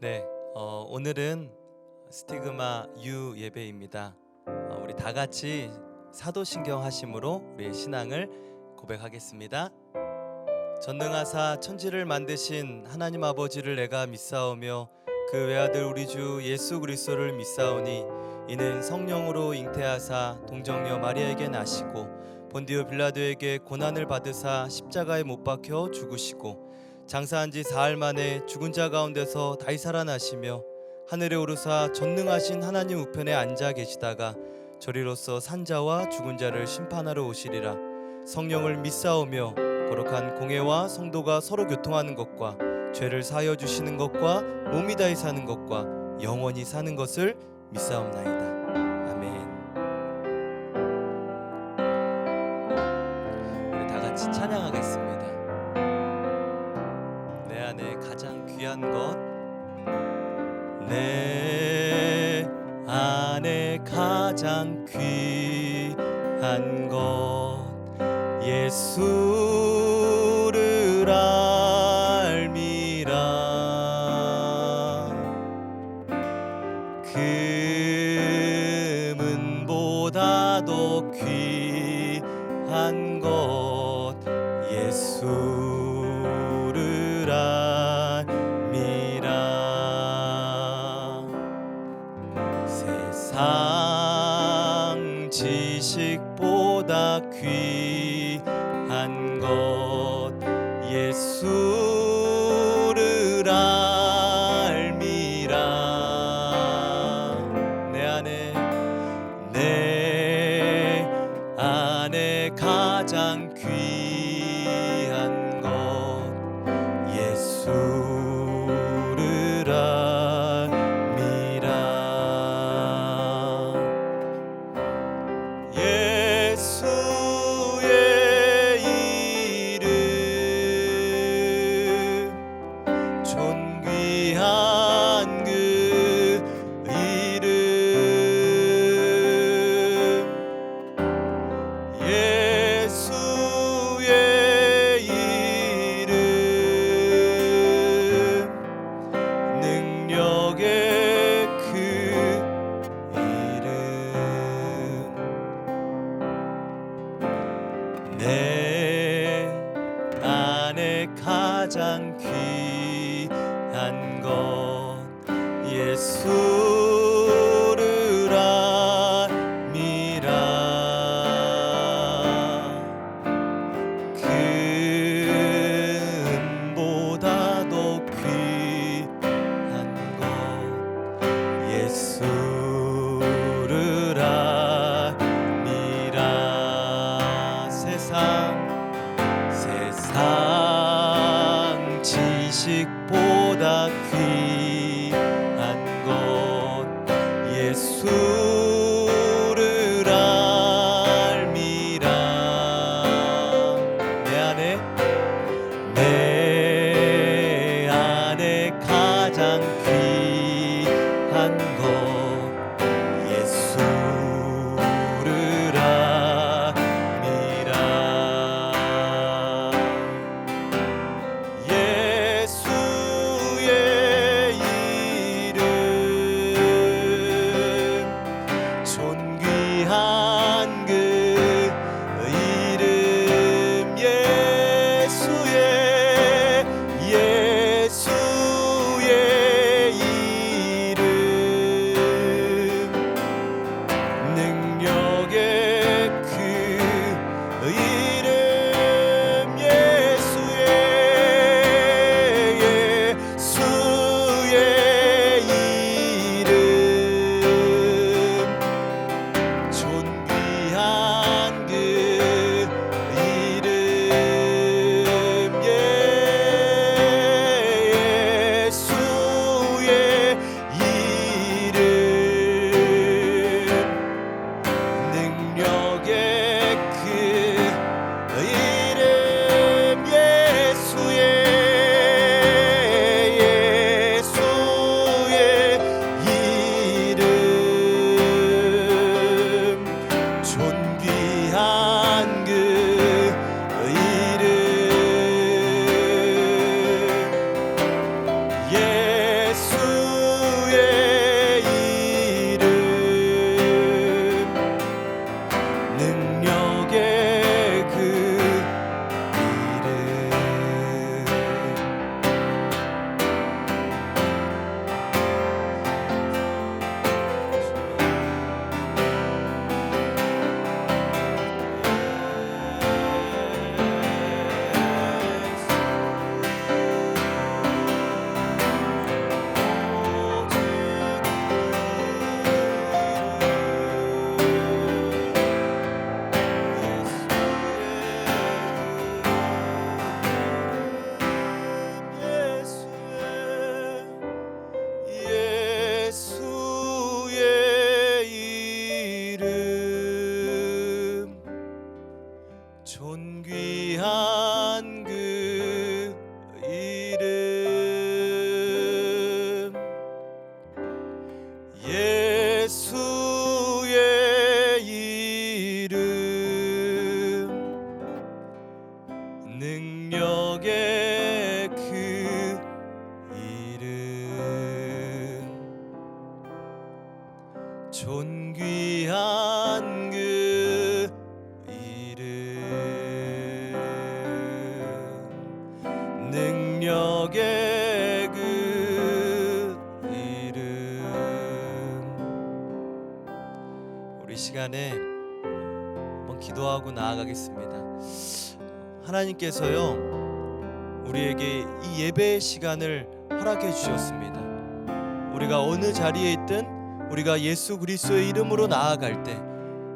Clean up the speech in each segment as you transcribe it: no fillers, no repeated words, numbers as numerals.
네, 오늘은 스티그마 U 예배입니다. 우리 다 같이 사도신경 하심으로 우리의 신앙을 고백하겠습니다. 전능하사 천지를 만드신 하나님 아버지를 내가 믿사오며 그 외아들 우리 주 예수 그리스도를 믿사오니 이는 성령으로 잉태하사 동정녀 마리아에게 나시고 본디오 빌라도에게 고난을 받으사 십자가에 못 박혀 죽으시고 장사한 지 사흘 만에 죽은 자 가운데서 다시 살아나시며 하늘에 오르사 전능하신 하나님 우편에 앉아 계시다가 저리로서 산자와 죽은 자를 심판하러 오시리라. 성령을 믿사오며 거룩한 공회와 성도가 서로 교통하는 것과 죄를 사하여 주시는 것과 몸이 다히 사는 것과 영원히 사는 것을 믿사옵나이다. 아멘. 우리 다 같이 찬양하겠습니다. 내 안에 가장 귀한 것, 내 안에 가장 귀한 것, 예수를 알미라. 금은보다도 귀한 것, 예수를 알미라. 세상 지식보다 귀한 것, 예수를 알미라. 내 안에 가장 귀한 것, 예수를 알미라. 예수의 이름 존귀한 그 이름, 예수의 이름 능력의 그 이름. 내 안에 가장 귀한 것, 예수를 알미라. 금보다도 귀한 것, 예수를 알미라. 세상 지식보다 귀한 것, 존귀한 그 이름 예수의 이름 능력의 그 이름 존귀한 그 이름 능력의 그 이름 우리 시간에 한번 기도하고 나아가겠습니다. 하나님께서요 우리에게 이 예배의 시간을 허락해 주셨습니다. 우리가 어느 자리에 있든 우리가 예수 그리스도의 이름으로 나아갈 때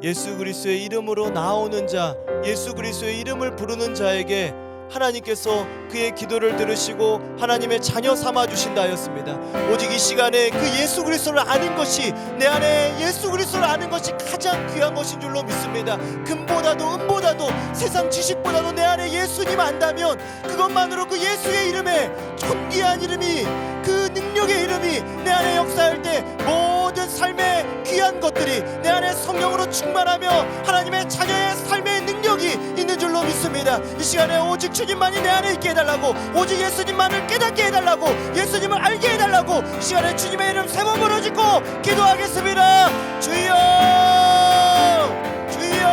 예수 그리스도의 이름으로 나오는 자 예수 그리스도의 이름을 부르는 자에게 하나님께서 그의 기도를 들으시고 하나님의 자녀 삼아 주신다 하였습니다. 오직 이 시간에 그 예수 그리스도를 아는 것이 내 안에 예수 그리스도를 아는 것이 가장 귀한 것인 줄로 믿습니다. 금보다도 은보다도 세상 지식보다도 내 안에 예수님 안다면 그것만으로 그 예수의 이름에 존귀한 이름이 그 능력의 이름이 내 안에 역사할 때 모든 삶의 귀한 것들이 내 안에 성령으로 충만하며 하나님의 자녀의 삶의 능력이 있는 줄로 믿습니다. 이 시간에 오직 주님만이 내 안에 있게 해달라고 오직 예수님만을 깨닫게 해달라고 예수님을 알게 해달라고 이 시간에 주님의 이름 세 번 부르짖고 기도하겠습니다. 주여 주여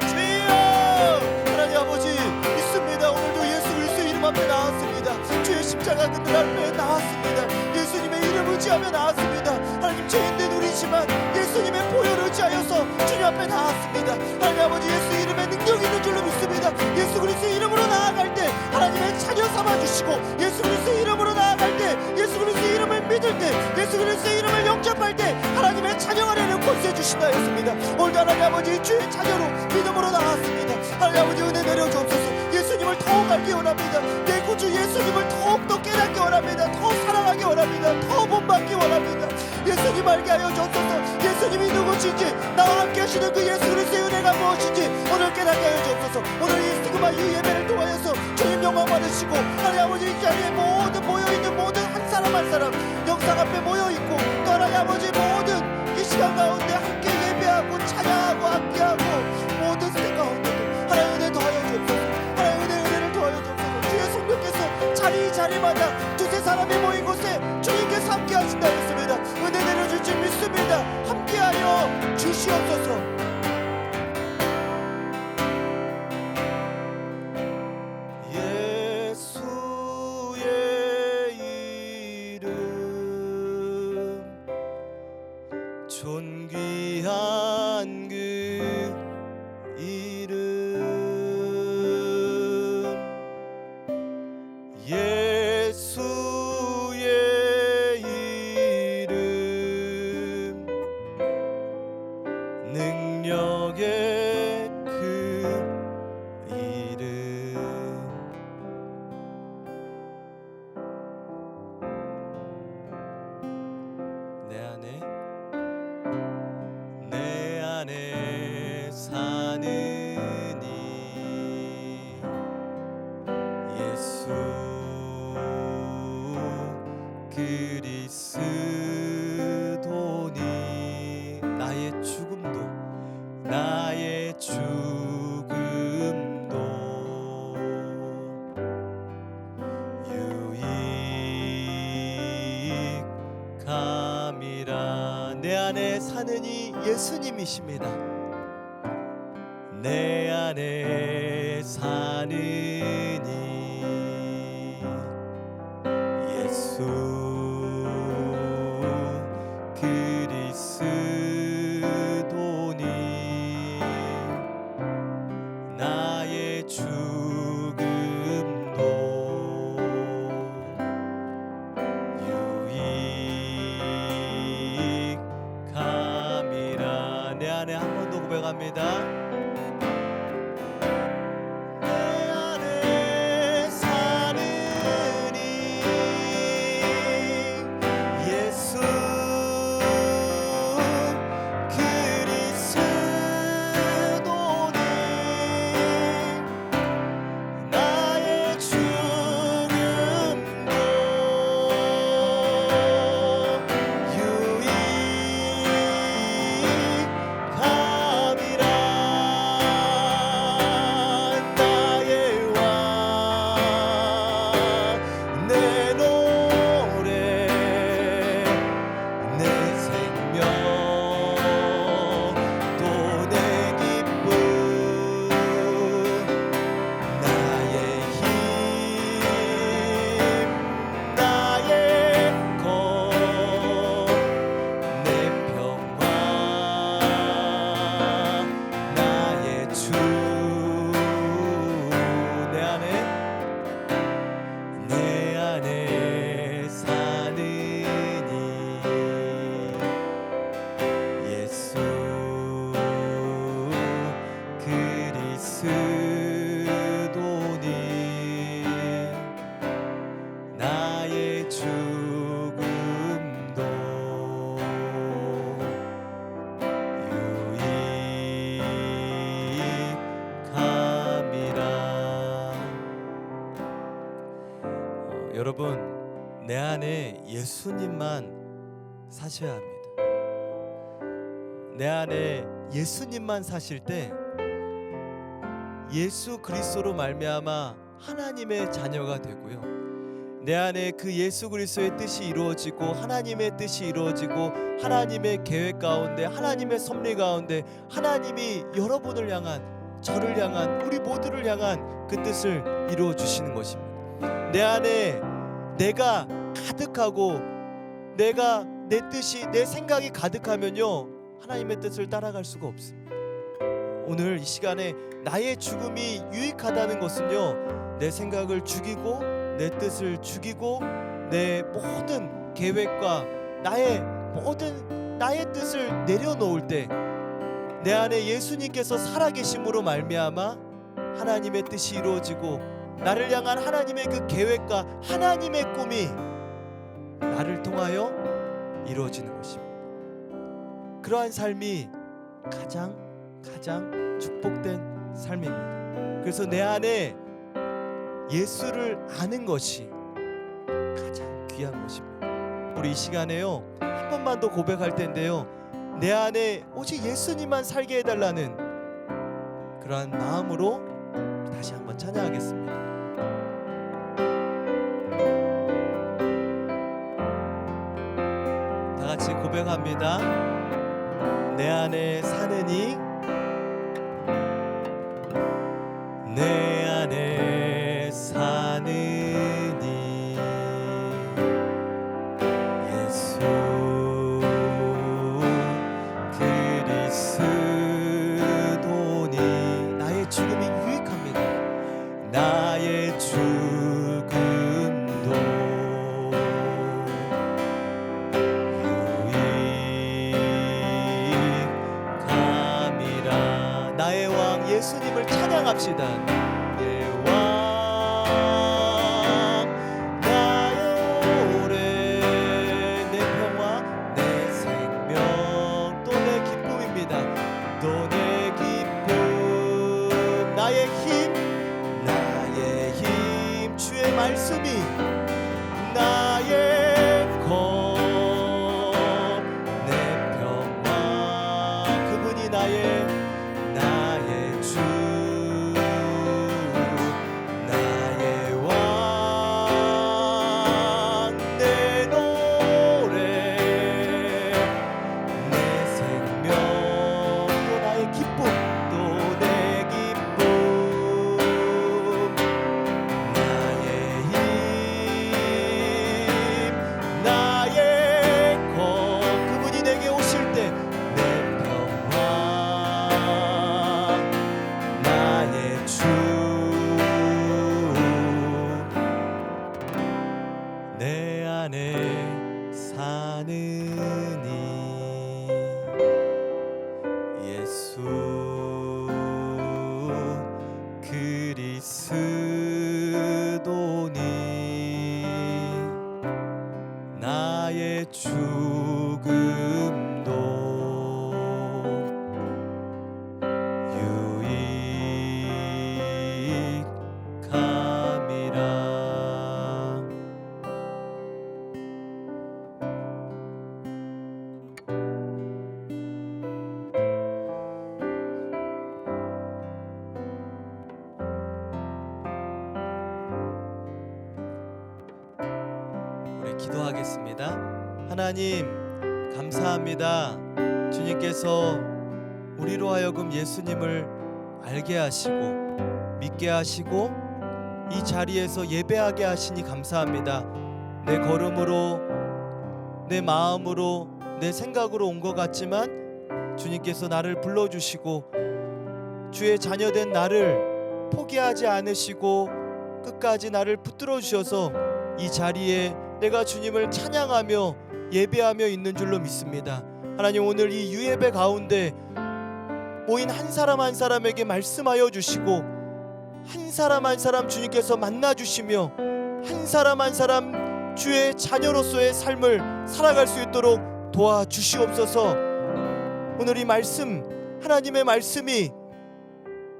주여 하나님 아버지 믿습니다. 오늘도 예수 그리스도의 이름 앞에 나왔습니다. 주의 십자가 그늘 앞에 나왔습니다. 예수님의 이름 의지하며 나왔습니다. 하나님 죄인된 우리지만 예수님의 보혈을 의지하여서 주님 앞에 나왔습니다. 하나님 아버지 예수 이름에 능력이 있는 줄로 믿습니다. 예수 그리스도의 이름으로 나아갈 때 하나님의 자녀 삼아주시고 예수 그리스도의 이름으로 나아갈 때 예수 그리스도의 이름을 믿을 때 예수 그리스도의 이름을 영접할 때 하나님의 자녀가 되는 권세 주신다 했습니다. 오늘도 하나님 아버지 주의 자녀로 믿음으로 나왔습니다. 하나님 아버지 은혜 내려주옵소서. 예수님을 더욱 알기 원합니다. 내 구주 예수님을 더욱더 깨닫기 원합니다. 더 사랑하기 원합니다. 더 본받기 원합니다. 예수님 알게 하여 주옵소서. 예수님이 누구신지 나와 함께 하시는 그 예수 그리스도의 은혜가 무엇인지 오늘 깨닫게 하여 주옵소서. 오늘 이 스티그마 유 예배를 통하여서 주님 영광 받으시고 하나님 아버지 이 자리에 모든 모여있는 모든 한 사람 한 사람 영상 앞에 모여있고 또 하나님 아버지 모든 이 시간 가운데 함께 예배하고 찬양하고 함께하고 모든 스택 가운데도 하나님 은혜 더하여 주옵소서. 하나님 은혜를 더하여 주옵소서. 주의 성령께서 자리마다 두세 사람이 모인 곳에 주님께서 함께 하신다 했습니다. 은혜 내려줄 줄 믿습니다. 함께하여 주시옵소서. 존귀한 그 이름 예수의 이름 능력의 그 이름 내 안에 사는 이 예수 그리스도니 나의 죽음도 유익함이라. 내 안에 사는 이 예수님이십니다. 내 안에 사는 이 예수 그리스도니 나의 죽음도 유익함이라. 내 안에 한 번 더 고백합니다. 내 안에 사는 이 그리스도니 나의 죽음도 유익함이라. 여러분, 내 안에 예수님만 사셔야 합니다. 내 안에 예수님만 사실 때 예수 그리스도로 말미암아 하나님의 자녀가 되고요, 내 안에 그 예수 그리스도의 뜻이 이루어지고 하나님의 뜻이 이루어지고 하나님의 계획 가운데, 하나님의 섭리 가운데 하나님이 여러분을 향한, 저를 향한, 우리 모두를 향한 그 뜻을 이루어 주시는 것입니다. 내 안에 내가 가득하고 내 뜻이, 내 생각이 가득하면요, 하나님의 뜻을 따라갈 수가 없습니다. 오늘 이 시간에 나의 죽음이 유익하다는 것은요, 내 생각을 죽이고 내 뜻을 죽이고 내 모든 계획과 나의 뜻을 내려놓을 때 내 안에 예수님께서 살아계심으로 말미암아 하나님의 뜻이 이루어지고 나를 향한 하나님의 그 계획과 하나님의 꿈이 나를 통하여 이루어지는 것입니다. 그러한 삶이 가장 축복된 삶입니다. 그래서 내 안에 예수를 아는 것이 가장 귀한 것입니다. 우리 이 시간에요, 한 번만 더 고백할 텐데요, 내 안에 오직 예수님만 살게 해달라는 그러한 마음으로 다시 한번 찬양하겠습니다. 다 같이 고백합니다. 내 안에 사느니, 내 안에 사느니 예수 그리스도니 나의 죽음이 유익합니다. 나의 죽음도 유익함이라. 나의 왕 예수님을 찬양합시다. 말씀이 나의 것, 내 평화, 그분이 나의 주, 나의 왕, 내 노래, 내 생명, 또 나의 기쁨, 또 내 기쁨, 내 안에 사느니 예수 그리스도니 나의 죽음도 유익함이라. 기도하겠습니다. 하나님, 감사합니다. 주님께서 우리로 하여금 예수님을 알게 하시고 믿게 하시고 이 자리에서 예배하게 하시니 감사합니다. 내 걸음으로, 내 마음으로, 내 생각으로 온 것 같지만 주님께서 나를 불러주시고 주의 자녀된 나를 포기하지 않으시고 끝까지 나를 붙들어 주셔서 이 자리에 내가 주님을 찬양하며 예배하며 있는 줄로 믿습니다. 하나님, 오늘 이 유예배 가운데 모인 한 사람 한 사람에게 말씀하여 주시고, 한 사람 한 사람 주님께서 만나 주시며, 한 사람 한 사람 주의 자녀로서의 삶을 살아갈 수 있도록 도와주시옵소서. 오늘 이 말씀, 하나님의 말씀이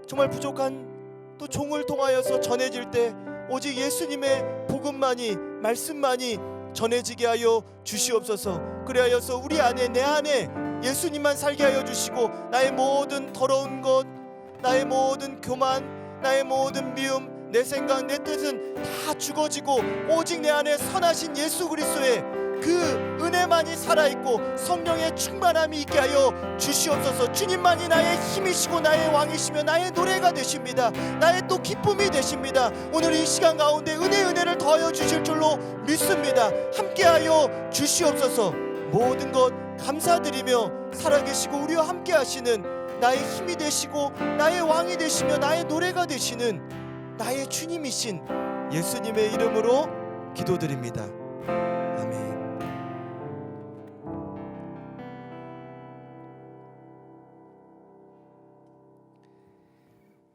정말 부족한 또 종을 통하여서 전해질 때 오직 예수님의 복음만이, 말씀만이 전해지게 하여 주시옵소서. 그리하여서 우리 안에, 내 안에 예수님만 살게 하여 주시고, 나의 모든 더러운 것, 나의 모든 교만, 나의 모든 미움, 내 생각, 내 뜻은 다 죽어지고 오직 내 안에 선하신 예수 그리스도의 그 은혜만이 살아있고 성령의 충만함이 있게 하여 주시옵소서. 주님만이 나의 힘이시고 나의 왕이시며 나의 노래가 되십니다. 나의 또 기쁨이 되십니다. 오늘 이 시간 가운데 은혜를 더하여 주실 줄로 믿습니다. 함께하여 주시옵소서. 모든 것 감사드리며 살아계시고 우리와 함께 하시는, 나의 힘이 되시고 나의 왕이 되시며 나의 노래가 되시는 나의 주님이신 예수님의 이름으로 기도드립니다. 아멘.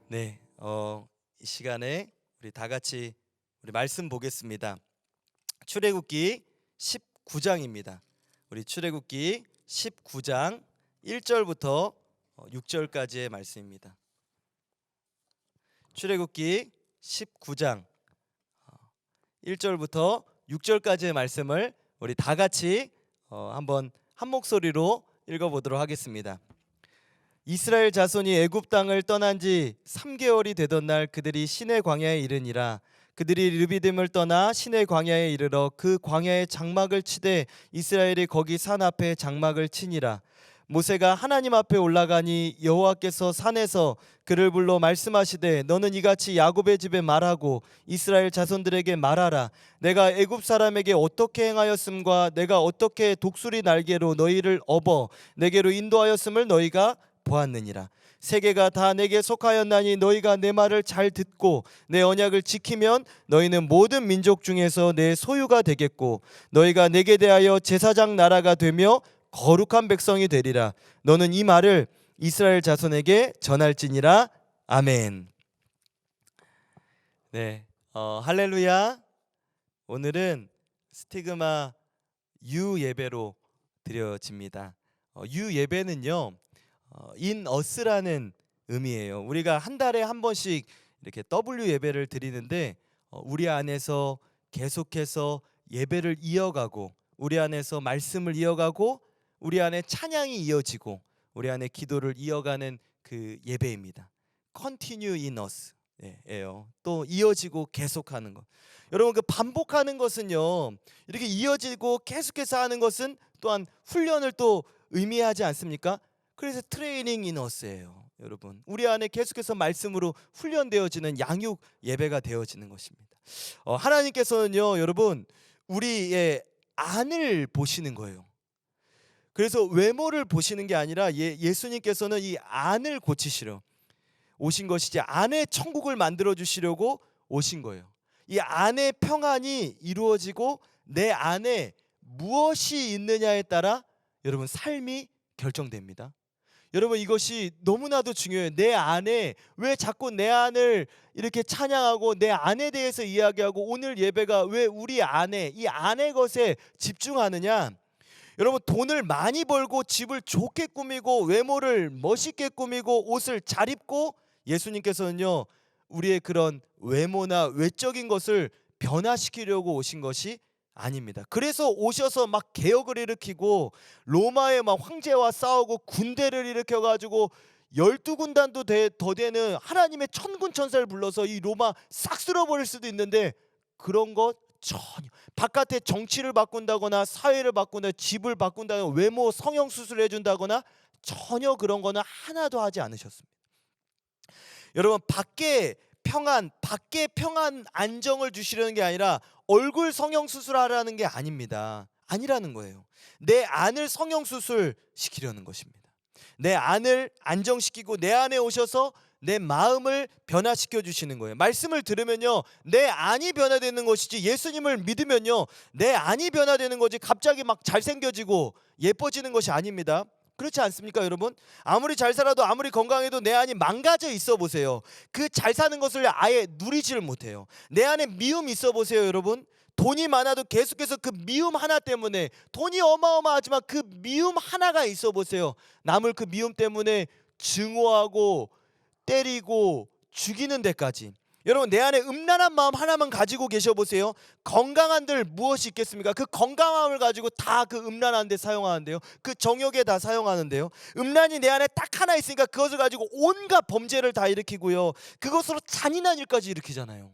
네, 이 시간에 우리 다 같이 우리 말씀 보겠습니다. 출애굽기 19장입니다. 우리 출애굽기 19장 1절부터 6절까지의 말씀입니다. 출애굽기 19장 1절부터 6절까지의 말씀을 우리 다 같이 한번 한 목소리로 읽어보도록 하겠습니다. 이스라엘 자손이 애굽 땅을 떠난 지 3개월이 되던 날 그들이 시내 광야에 이르니라. 그들이 르비딤을 떠나 시내 광야에 이르러 그 광야에 장막을 치되 이스라엘이 거기 산 앞에 장막을 치니라. 모세가 하나님 앞에 올라가니 여호와께서 산에서 그를 불러 말씀하시되 너는 이같이 야곱의 집에 말하고 이스라엘 자손들에게 말하라. 내가 애굽 사람에게 어떻게 행하였음과 내가 어떻게 독수리 날개로 너희를 업어 내게로 인도하였음을 너희가 보았느니라. 세계가 다 내게 속하였나니 너희가 내 말을 잘 듣고 내 언약을 지키면 너희는 모든 민족 중에서 내 소유가 되겠고 너희가 내게 대하여 제사장 나라가 되며 거룩한 백성이 되리라. 너는 이 말을 이스라엘 자손에게 전할지니라. 아멘. 네, 할렐루야. 오늘은 스티그마 유 예배로 드려집니다. 유 예배는요, in us라는 의미예요. 우리가 한 달에 한 번씩 이렇게 W 예배를 드리는데 우리 안에서 계속해서 예배를 이어가고 우리 안에서 말씀을 이어가고 우리 안에 찬양이 이어지고 우리 안에 기도를 이어가는 그 예배입니다. Continue in us 예요. 또 이어지고 계속하는 것. 여러분, 그 반복하는 것은요, 이렇게 이어지고 계속해서 하는 것은 또한 훈련을 또 의미하지 않습니까? 그래서 트레이닝 인 어스예요. 여러분, 우리 안에 계속해서 말씀으로 훈련되어지는 양육 예배가 되어지는 것입니다. 하나님께서는요, 여러분, 우리의 안을 보시는 거예요. 그래서 외모를 보시는 게 아니라 예수님께서는 이 안을 고치시려 오신 것이지, 안의 천국을 만들어 주시려고 오신 거예요. 이 안의 평안이 이루어지고 내 안에 무엇이 있느냐에 따라 여러분 삶이 결정됩니다. 여러분, 이것이 너무나도 중요해요. 내 안에, 왜 자꾸 내 안을 이렇게 찬양하고 내 안에 대해서 이야기하고 오늘 예배가 왜 우리 안에, 이 안의 것에 집중하느냐? 여러분, 돈을 많이 벌고 집을 좋게 꾸미고 외모를 멋있게 꾸미고 옷을 잘 입고 예수님께서는요, 우리의 그런 외모나 외적인 것을 변화시키려고 오신 것이 아닙니다. 그래서 오셔서 막 개혁을 일으키고 로마의 막 황제와 싸우고 군대를 일으켜가지고 12군단도 더 되는 하나님의 천군 천사를 불러서 이 로마 싹 쓸어버릴 수도 있는데 그런 것 전혀, 바깥에 정치를 바꾼다거나 사회를 바꾼다, 집을 바꾼다거나 외모 성형 수술을 해준다거나 전혀 그런 거는 하나도 하지 않으셨습니다. 여러분, 밖에 평안 안정을 주시려는 게 아니라 얼굴 성형 수술하라는 게 아니라는 거예요. 내 안을 성형 수술 시키려는 것입니다. 내 안을 안정시키고 내 안에 오셔서 내 마음을 변화시켜 주시는 거예요. 말씀을 들으면요, 내 안이 변화되는 것이지, 예수님을 믿으면요 내 안이 변화되는 거지 갑자기 막 잘생겨지고 예뻐지는 것이 아닙니다. 그렇지 않습니까, 여러분? 아무리 잘 살아도 아무리 건강해도 내 안이 망가져 있어 보세요. 그 잘 사는 것을 아예 누리지를 못해요. 내 안에 미움이 있어 보세요, 여러분. 돈이 많아도 계속해서 그 미움 하나 때문에, 돈이 어마어마하지만 그 미움 하나가 있어 보세요. 남을 그 미움 때문에 증오하고 때리고 죽이는 데까지. 여러분, 내 안에 음란한 마음 하나만 가지고 계셔 보세요. 건강한들 무엇이 있겠습니까? 그 건강함을 가지고 다 그 음란한 데 사용하는데요. 그 정욕에 다 사용하는데요. 음란이 내 안에 딱 하나 있으니까 그것을 가지고 온갖 범죄를 다 일으키고요. 그것으로 잔인한 일까지 일으키잖아요.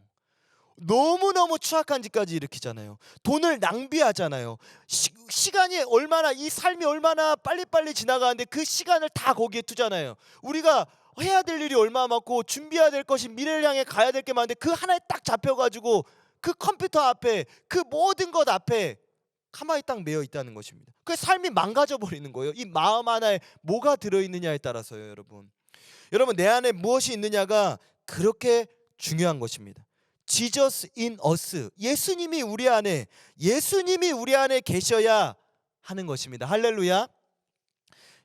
너무너무 추악한 짓까지 일으키잖아요. 돈을 낭비하잖아요. 시간이 얼마나, 이 삶이 얼마나 빨리빨리 지나가는데 그 시간을 다 거기에 투자하나요. 우리가 해야 될 일이 얼마나 많고 준비해야 될 것이, 미래를 향해 가야 될 게 많은데 그 하나에 딱 잡혀가지고 그 컴퓨터 앞에, 그 모든 것 앞에 가만히 딱 매여 있다는 것입니다. 그 삶이 망가져 버리는 거예요. 이 마음 하나에 뭐가 들어있느냐에 따라서요, 여러분. 여러분, 내 안에 무엇이 있느냐가 그렇게 중요한 것입니다. Jesus in us. 예수님이 우리 안에 계셔야 하는 것입니다. 할렐루야.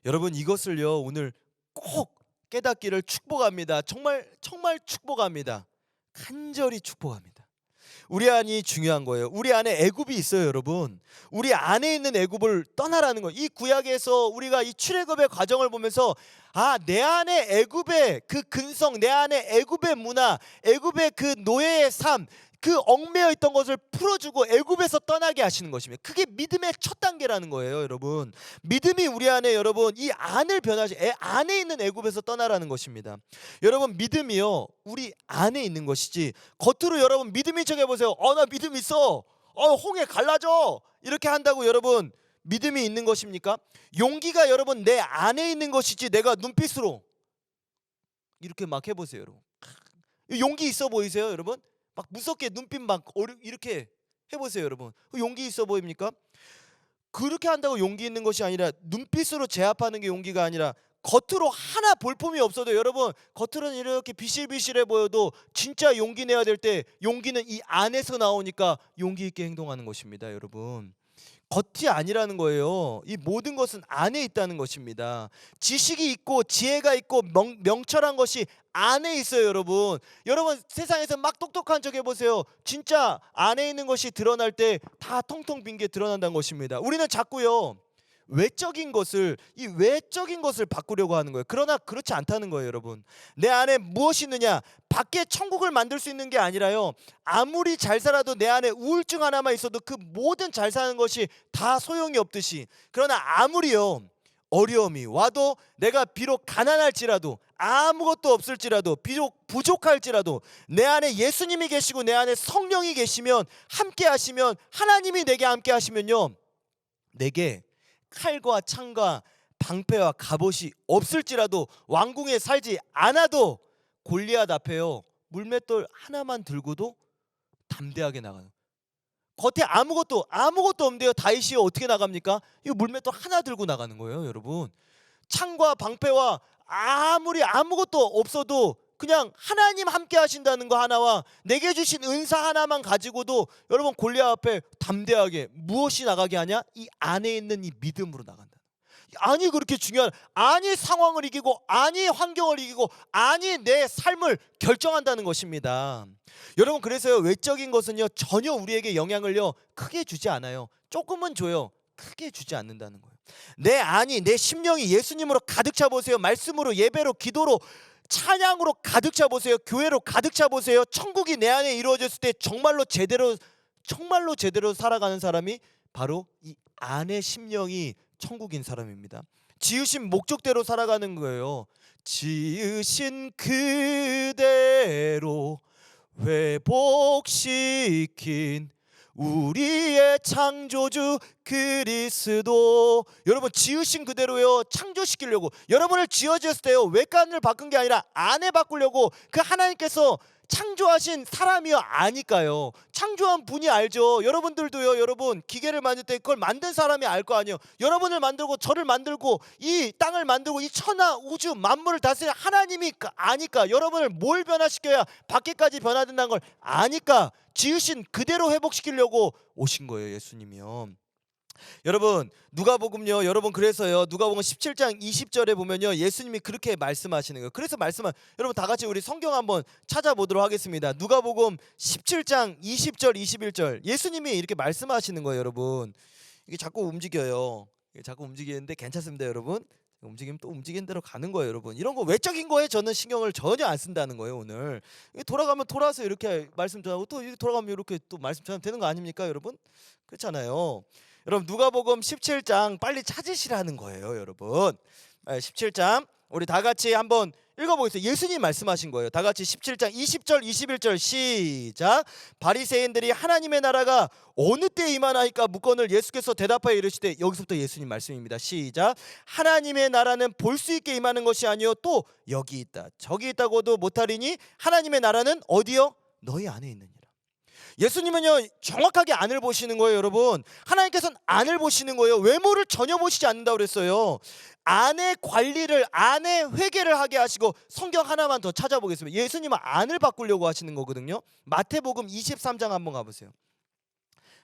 여러분, 이것을요 오늘 꼭 깨닫기를 축복합니다. 정말 축복합니다. 간절히 축복합니다. 우리 안이 중요한 거예요. 우리 안에 애굽이 있어요, 여러분. 우리 안에 있는 애굽을 떠나라는 거예요. 이 구약에서 우리가 이 출애굽의 과정을 보면서 내 안에 애굽의 그 근성, 내 안에 애굽의 문화, 애굽의 그 노예의 삶, 그 얽매여 있던 것을 풀어주고 애굽에서 떠나게 하시는 것입니다. 그게 믿음의 첫 단계라는 거예요, 여러분. 믿음이 우리 안에, 여러분, 이 안을 안에 있는 애굽에서 떠나라는 것입니다. 여러분, 믿음이요 우리 안에 있는 것이지, 겉으로 여러분 믿음인 척 해보세요. 나 믿음 있어. 홍해 갈라져. 이렇게 한다고 여러분 믿음이 있는 것입니까? 용기가 여러분 내 안에 있는 것이지, 내가 눈빛으로 이렇게 막 해보세요, 여러분. 용기 있어 보이세요, 여러분? 막 무섭게 눈빛 막 이렇게 해보세요, 여러분. 용기 있어 보입니까? 그렇게 한다고 용기 있는 것이 아니라, 눈빛으로 제압하는 게 용기가 아니라, 겉으로 하나 볼품이 없어도, 여러분 겉으로는 이렇게 비실비실해 보여도 진짜 용기 내야 될 때 용기는 이 안에서 나오니까 용기 있게 행동하는 것입니다, 여러분. 겉이 아니라는 거예요. 이 모든 것은 안에 있다는 것입니다. 지식이 있고 지혜가 있고 명철한 것이 안에 있어요, 여러분. 여러분, 세상에서 막 똑똑한 척 해보세요. 진짜 안에 있는 것이 드러날 때 다 텅텅 빈 게 드러난다는 것입니다. 우리는 자꾸요 외적인 것을 바꾸려고 하는 거예요. 그러나 그렇지 않다는 거예요, 여러분. 내 안에 무엇이 있느냐? 밖에 천국을 만들 수 있는 게 아니라요, 아무리 잘 살아도 내 안에 우울증 하나만 있어도 그 모든 잘 사는 것이 다 소용이 없듯이, 그러나 아무리요 어려움이 와도, 내가 비록 가난할지라도, 아무것도 없을지라도, 비록 부족할지라도, 내 안에 예수님이 계시고 내 안에 성령이 계시면, 함께 하시면, 하나님이 내게 함께 하시면요, 내게 칼과 창과 방패와 갑옷이 없을지라도, 왕궁에 살지 않아도 골리앗 앞에요 물맷돌 하나만 들고도 담대하게 나가요. 겉에 아무것도 없는데요, 다윗이 어떻게 나갑니까? 이 물맷돌 하나 들고 나가는 거예요, 여러분. 창과 방패와 아무리 아무것도 없어도 그냥 하나님 함께 하신다는 거 하나와 내게 주신 은사 하나만 가지고도 여러분 골리앗 앞에 담대하게 무엇이 나가게 하냐? 이 안에 있는 이 믿음으로 나간다. 아니, 그렇게 중요한, 아니 상황을 이기고, 아니 환경을 이기고, 아니 내 삶을 결정한다는 것입니다. 여러분, 그래서요 외적인 것은요 전혀 우리에게 영향을요 크게 주지 않아요. 조금은 줘요, 크게 주지 않는다는 거예요. 내 심령이 예수님으로 가득 차 보세요. 말씀으로, 예배로, 기도로, 찬양으로 가득 차 보세요. 교회로 가득 차 보세요. 천국이 내 안에 이루어졌을 때 정말로 제대로 살아가는 사람이 바로 이 안의 심령이 천국인 사람입니다. 지으신 목적대로 살아가는 거예요. 지으신 그대로 회복시킨 우리의 창조주 그리스도. 여러분, 지으신 그대로요 창조시키려고, 여러분을 지어졌을 때요 외관을 바꾼 게 아니라 안에 바꾸려고 그 하나님께서 창조하신 사람이요 아니까요. 창조한 분이 알죠. 여러분들도요, 여러분 기계를 만들 때 그걸 만든 사람이 알 거 아니에요. 여러분을 만들고 저를 만들고 이 땅을 만들고 이 천하 우주 만물을 다스리는 하나님이 아니까, 여러분을 뭘 변화시켜야 밖에까지 변화된다는 걸 아니까 지으신 그대로 회복시키려고 오신 거예요, 예수님이요. 여러분 누가복음요. 여러분 그래서요. 누가복음 17장 20절에 보면요. 예수님이 그렇게 말씀하시는 거예요. 그래서 여러분 다 같이 우리 성경 한번 찾아보도록 하겠습니다. 누가복음 17장 20절 21절 예수님이 이렇게 말씀하시는 거예요. 여러분 이게 자꾸 움직여요. 이게 자꾸 움직이는데 괜찮습니다. 여러분 움직이면 또 움직이는 대로 가는 거예요. 여러분 이런 거 외적인 거에 저는 신경을 전혀 안 쓴다는 거예요. 오늘 돌아가면 돌아서 이렇게 말씀 전하고 또 이렇게 돌아가면 이렇게 또 말씀 전하면 되는 거 아닙니까? 여러분 그렇잖아요. 여러분 누가복음 17장 빨리 찾으시라는 거예요. 여러분 17장 우리 다 같이 한번 읽어보겠습니다. 예수님 말씀하신 거예요. 다 같이 17장 20절 21절 시작. 바리새인들이 하나님의 나라가 어느 때 임하나이까 묻거늘 예수께서 대답하여 이르시되, 여기서부터 예수님 말씀입니다. 시작. 하나님의 나라는 볼 수 있게 임하는 것이 아니요 또 여기 있다 저기 있다고도 못하리니 하나님의 나라는 어디요? 너희 안에 있느니라. 예수님은요 정확하게 안을 보시는 거예요. 여러분 하나님께서는 안을 보시는 거예요. 외모를 전혀 보시지 않는다고 그랬어요. 안의 관리를, 안의 회개를 하게 하시고, 성경 하나만 더 찾아보겠습니다. 예수님은 안을 바꾸려고 하시는 거거든요. 마태복음 23장 한번 가보세요.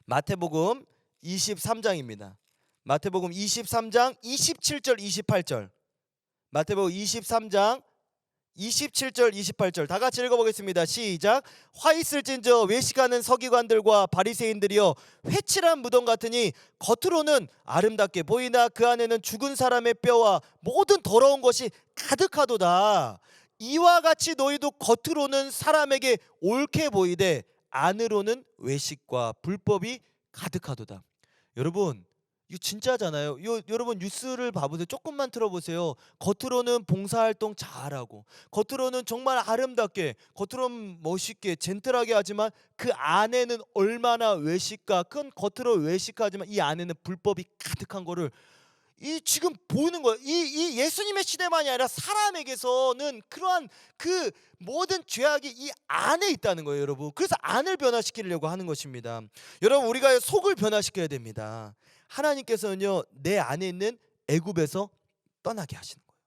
마태복음 23장입니다. 마태복음 23장 27절 28절. 마태복음 23장 27절 28절 다 같이 읽어보겠습니다. 시작. 화 있을진저 외식하는 서기관들과 바리새인들이여, 회칠한 무덤 같으니 겉으로는 아름답게 보이나 그 안에는 죽은 사람의 뼈와 모든 더러운 것이 가득하도다. 이와 같이 너희도 겉으로는 사람에게 옳게 보이되 안으로는 외식과 불법이 가득하도다. 여러분 이거 진짜잖아요. 여러분 뉴스를 봐보세요. 조금만 틀어보세요. 겉으로는 봉사활동 잘하고, 겉으로는 정말 아름답게, 겉으로는 멋있게 젠틀하게 하지만 그 안에는 얼마나 외식과, 그건 겉으로 외식하지만 이 안에는 불법이 가득한 거를 이 지금 보이는 거예요. 이 예수님의 시대만이 아니라 사람에게서는 그러한 그 모든 죄악이 이 안에 있다는 거예요, 여러분. 그래서 안을 변화시키려고 하는 것입니다. 여러분 우리가 속을 변화시켜야 됩니다. 하나님께서는요 내 안에 있는 애굽에서 떠나게 하시는 거예요.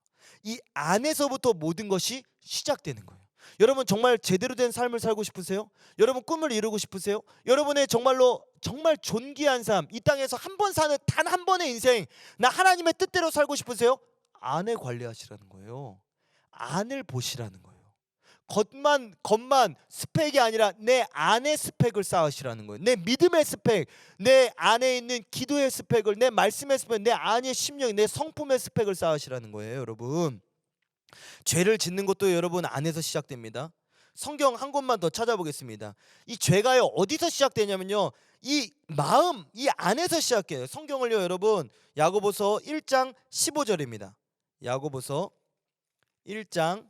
이 안에서부터 모든 것이 시작되는 거예요. 여러분 정말 제대로 된 삶을 살고 싶으세요? 여러분 꿈을 이루고 싶으세요? 여러분의 정말로 정말 존귀한 삶, 이 땅에서 한 번 사는 단 한 번의 인생, 나 하나님의 뜻대로 살고 싶으세요? 안을 관리하시라는 거예요. 안을 보시라는 거예요. 겉만 스펙이 아니라 내 안의 스펙을 쌓으시라는 거예요. 내 믿음의 스펙, 내 안에 있는 기도의 스펙을, 내 말씀의 스펙, 내 안의 심령, 내 성품의 스펙을 쌓으시라는 거예요. 여러분 죄를 짓는 것도 여러분 안에서 시작됩니다. 성경 한 곳만 더 찾아보겠습니다. 이 죄가요 어디서 시작되냐면요 이 마음, 이 안에서 시작해요. 성경을요 여러분 야고보서 1장 15절입니다. 야고보서 1장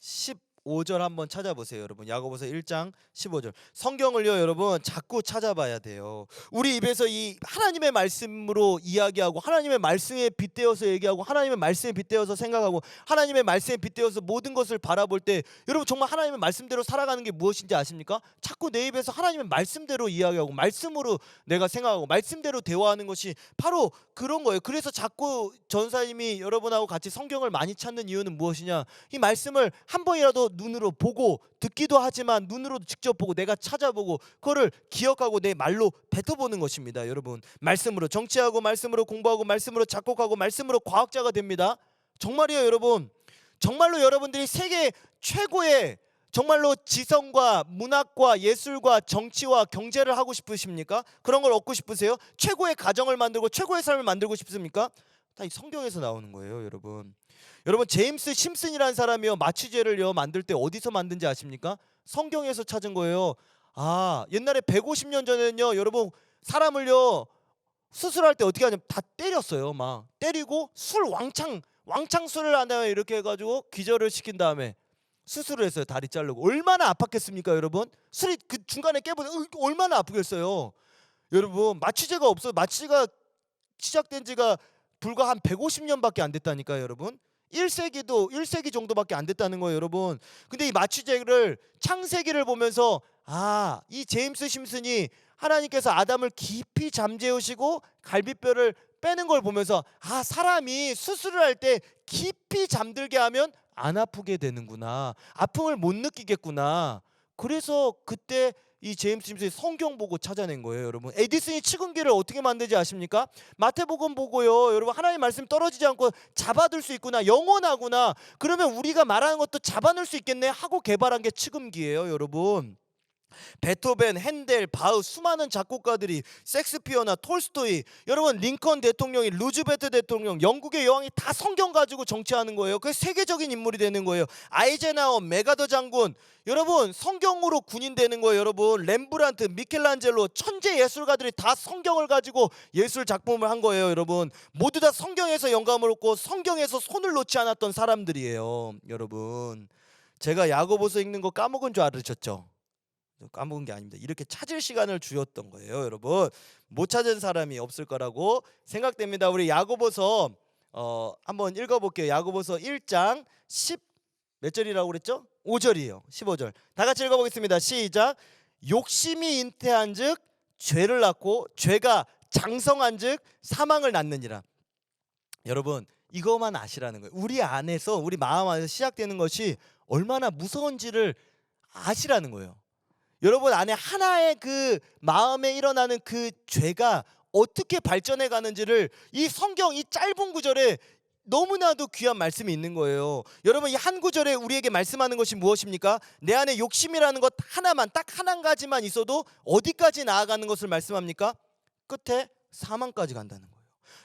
15절 한번 찾아보세요. 여러분 야고보서 1장 15절. 성경을요 여러분 자꾸 찾아봐야 돼요. 우리 입에서 이 하나님의 말씀으로 이야기하고, 하나님의 말씀에 빗대어서 얘기하고, 하나님의 말씀에 빗대어서 생각하고, 하나님의 말씀에 빗대어서 모든 것을 바라볼 때 여러분 정말 하나님의 말씀대로 살아가는 게 무엇인지 아십니까? 자꾸 내 입에서 하나님의 말씀대로 이야기하고, 말씀으로 내가 생각하고, 말씀대로 대화하는 것이 바로 그런 거예요. 그래서 자꾸 전사님이 여러분하고 같이 성경을 많이 찾는 이유는 무엇이냐? 이 말씀을 한 번이라도 눈으로 보고, 듣기도 하지만 눈으로도 직접 보고 내가 찾아보고 그거를 기억하고 내 말로 뱉어보는 것입니다. 여러분 말씀으로 정치하고, 말씀으로 공부하고, 말씀으로 작곡하고, 말씀으로 과학자가 됩니다. 정말이에요. 여러분 정말로 여러분들이 세계 최고의 정말로 지성과 문학과 예술과 정치와 경제를 하고 싶으십니까? 그런 걸 얻고 싶으세요? 최고의 가정을 만들고 최고의 삶을 만들고 싶습니까? 다 이 성경에서 나오는 거예요. 여러분 제임스 심슨이라는 사람이요 마취제를요 만들 때 어디서 만든지 아십니까? 성경에서 찾은 거예요. 옛날에 150년 전에는요 여러분 사람을요 수술할 때 어떻게 하냐면 다 때렸어요. 막 때리고 술 왕창 술을 한 다음에 이렇게 해가지고 기절을 시킨 다음에 수술을 했어요. 다리 자르고. 얼마나 아팠겠습니까 여러분? 술이 그 중간에 깨보면 얼마나 아프겠어요. 여러분 마취제가 없어요. 마취가 시작된 지가 불과 한 150년밖에 안 됐다니까요. 여러분 1세기 정도밖에 안 됐다는 거예요. 여러분 근데 이 마취제를 창세기를 보면서 이 제임스 심슨이 하나님께서 아담을 깊이 잠재우시고 갈비뼈를 빼는 걸 보면서 사람이 수술을 할 때 깊이 잠들게 하면 안 아프게 되는구나, 아픔을 못 느끼겠구나. 그래서 그때 이 제임스 짐슨이 성경 보고 찾아낸 거예요, 여러분. 에디슨이 측은기를 어떻게 만드는지 아십니까? 마태복음 보고요, 여러분, 하나님의 말씀 떨어지지 않고 잡아둘 수 있구나, 영원하구나, 그러면 우리가 말하는 것도 잡아놓을 수 있겠네 하고 개발한 게 측음기예요, 여러분. 베토벤, 핸델, 바흐, 수많은 작곡가들이, 섹스피어나 톨스토이, 여러분 링컨 대통령이, 루즈베트 대통령, 영국의 여왕이 다 성경 가지고 정치하는 거예요. 그게 세계적인 인물이 되는 거예요. 아이젠하워, 메가더 장군, 여러분 성경으로 군인 되는 거예요. 여러분 렘브란트, 미켈란젤로, 천재 예술가들이 다 성경을 가지고 예술 작품을 한 거예요. 여러분 모두 다 성경에서 영감을 얻고 성경에서 손을 놓지 않았던 사람들이에요. 여러분 제가 야고보서 읽는 거 까먹은 줄 알으셨죠? 까먹은 게 아닙니다. 이렇게 찾을 시간을 주었던 거예요, 여러분. 못 찾은 사람이 없을 거라고 생각됩니다. 우리 야고보서 한번 읽어볼게요. 야고보서 1장 10 몇 절이라고 그랬죠? 5절이에요. 15절. 다 같이 읽어보겠습니다. 시작. 욕심이 잉태한즉 죄를 낳고 죄가 장성한즉 사망을 낳느니라. 여러분 이거만 아시라는 거예요. 우리 안에서, 우리 마음 안에서 시작되는 것이 얼마나 무서운지를 아시라는 거예요. 여러분 안에 하나의 그 마음에 일어나는 그 죄가 어떻게 발전해 가는지를 이 성경 이 짧은 구절에 너무나도 귀한 말씀이 있는 거예요. 여러분 이 한 구절에 우리에게 말씀하는 것이 무엇입니까? 내 안에 욕심이라는 것 하나만, 딱 한 가지만 있어도 어디까지 나아가는 것을 말씀합니까? 끝에 사망까지 간다는 거예요.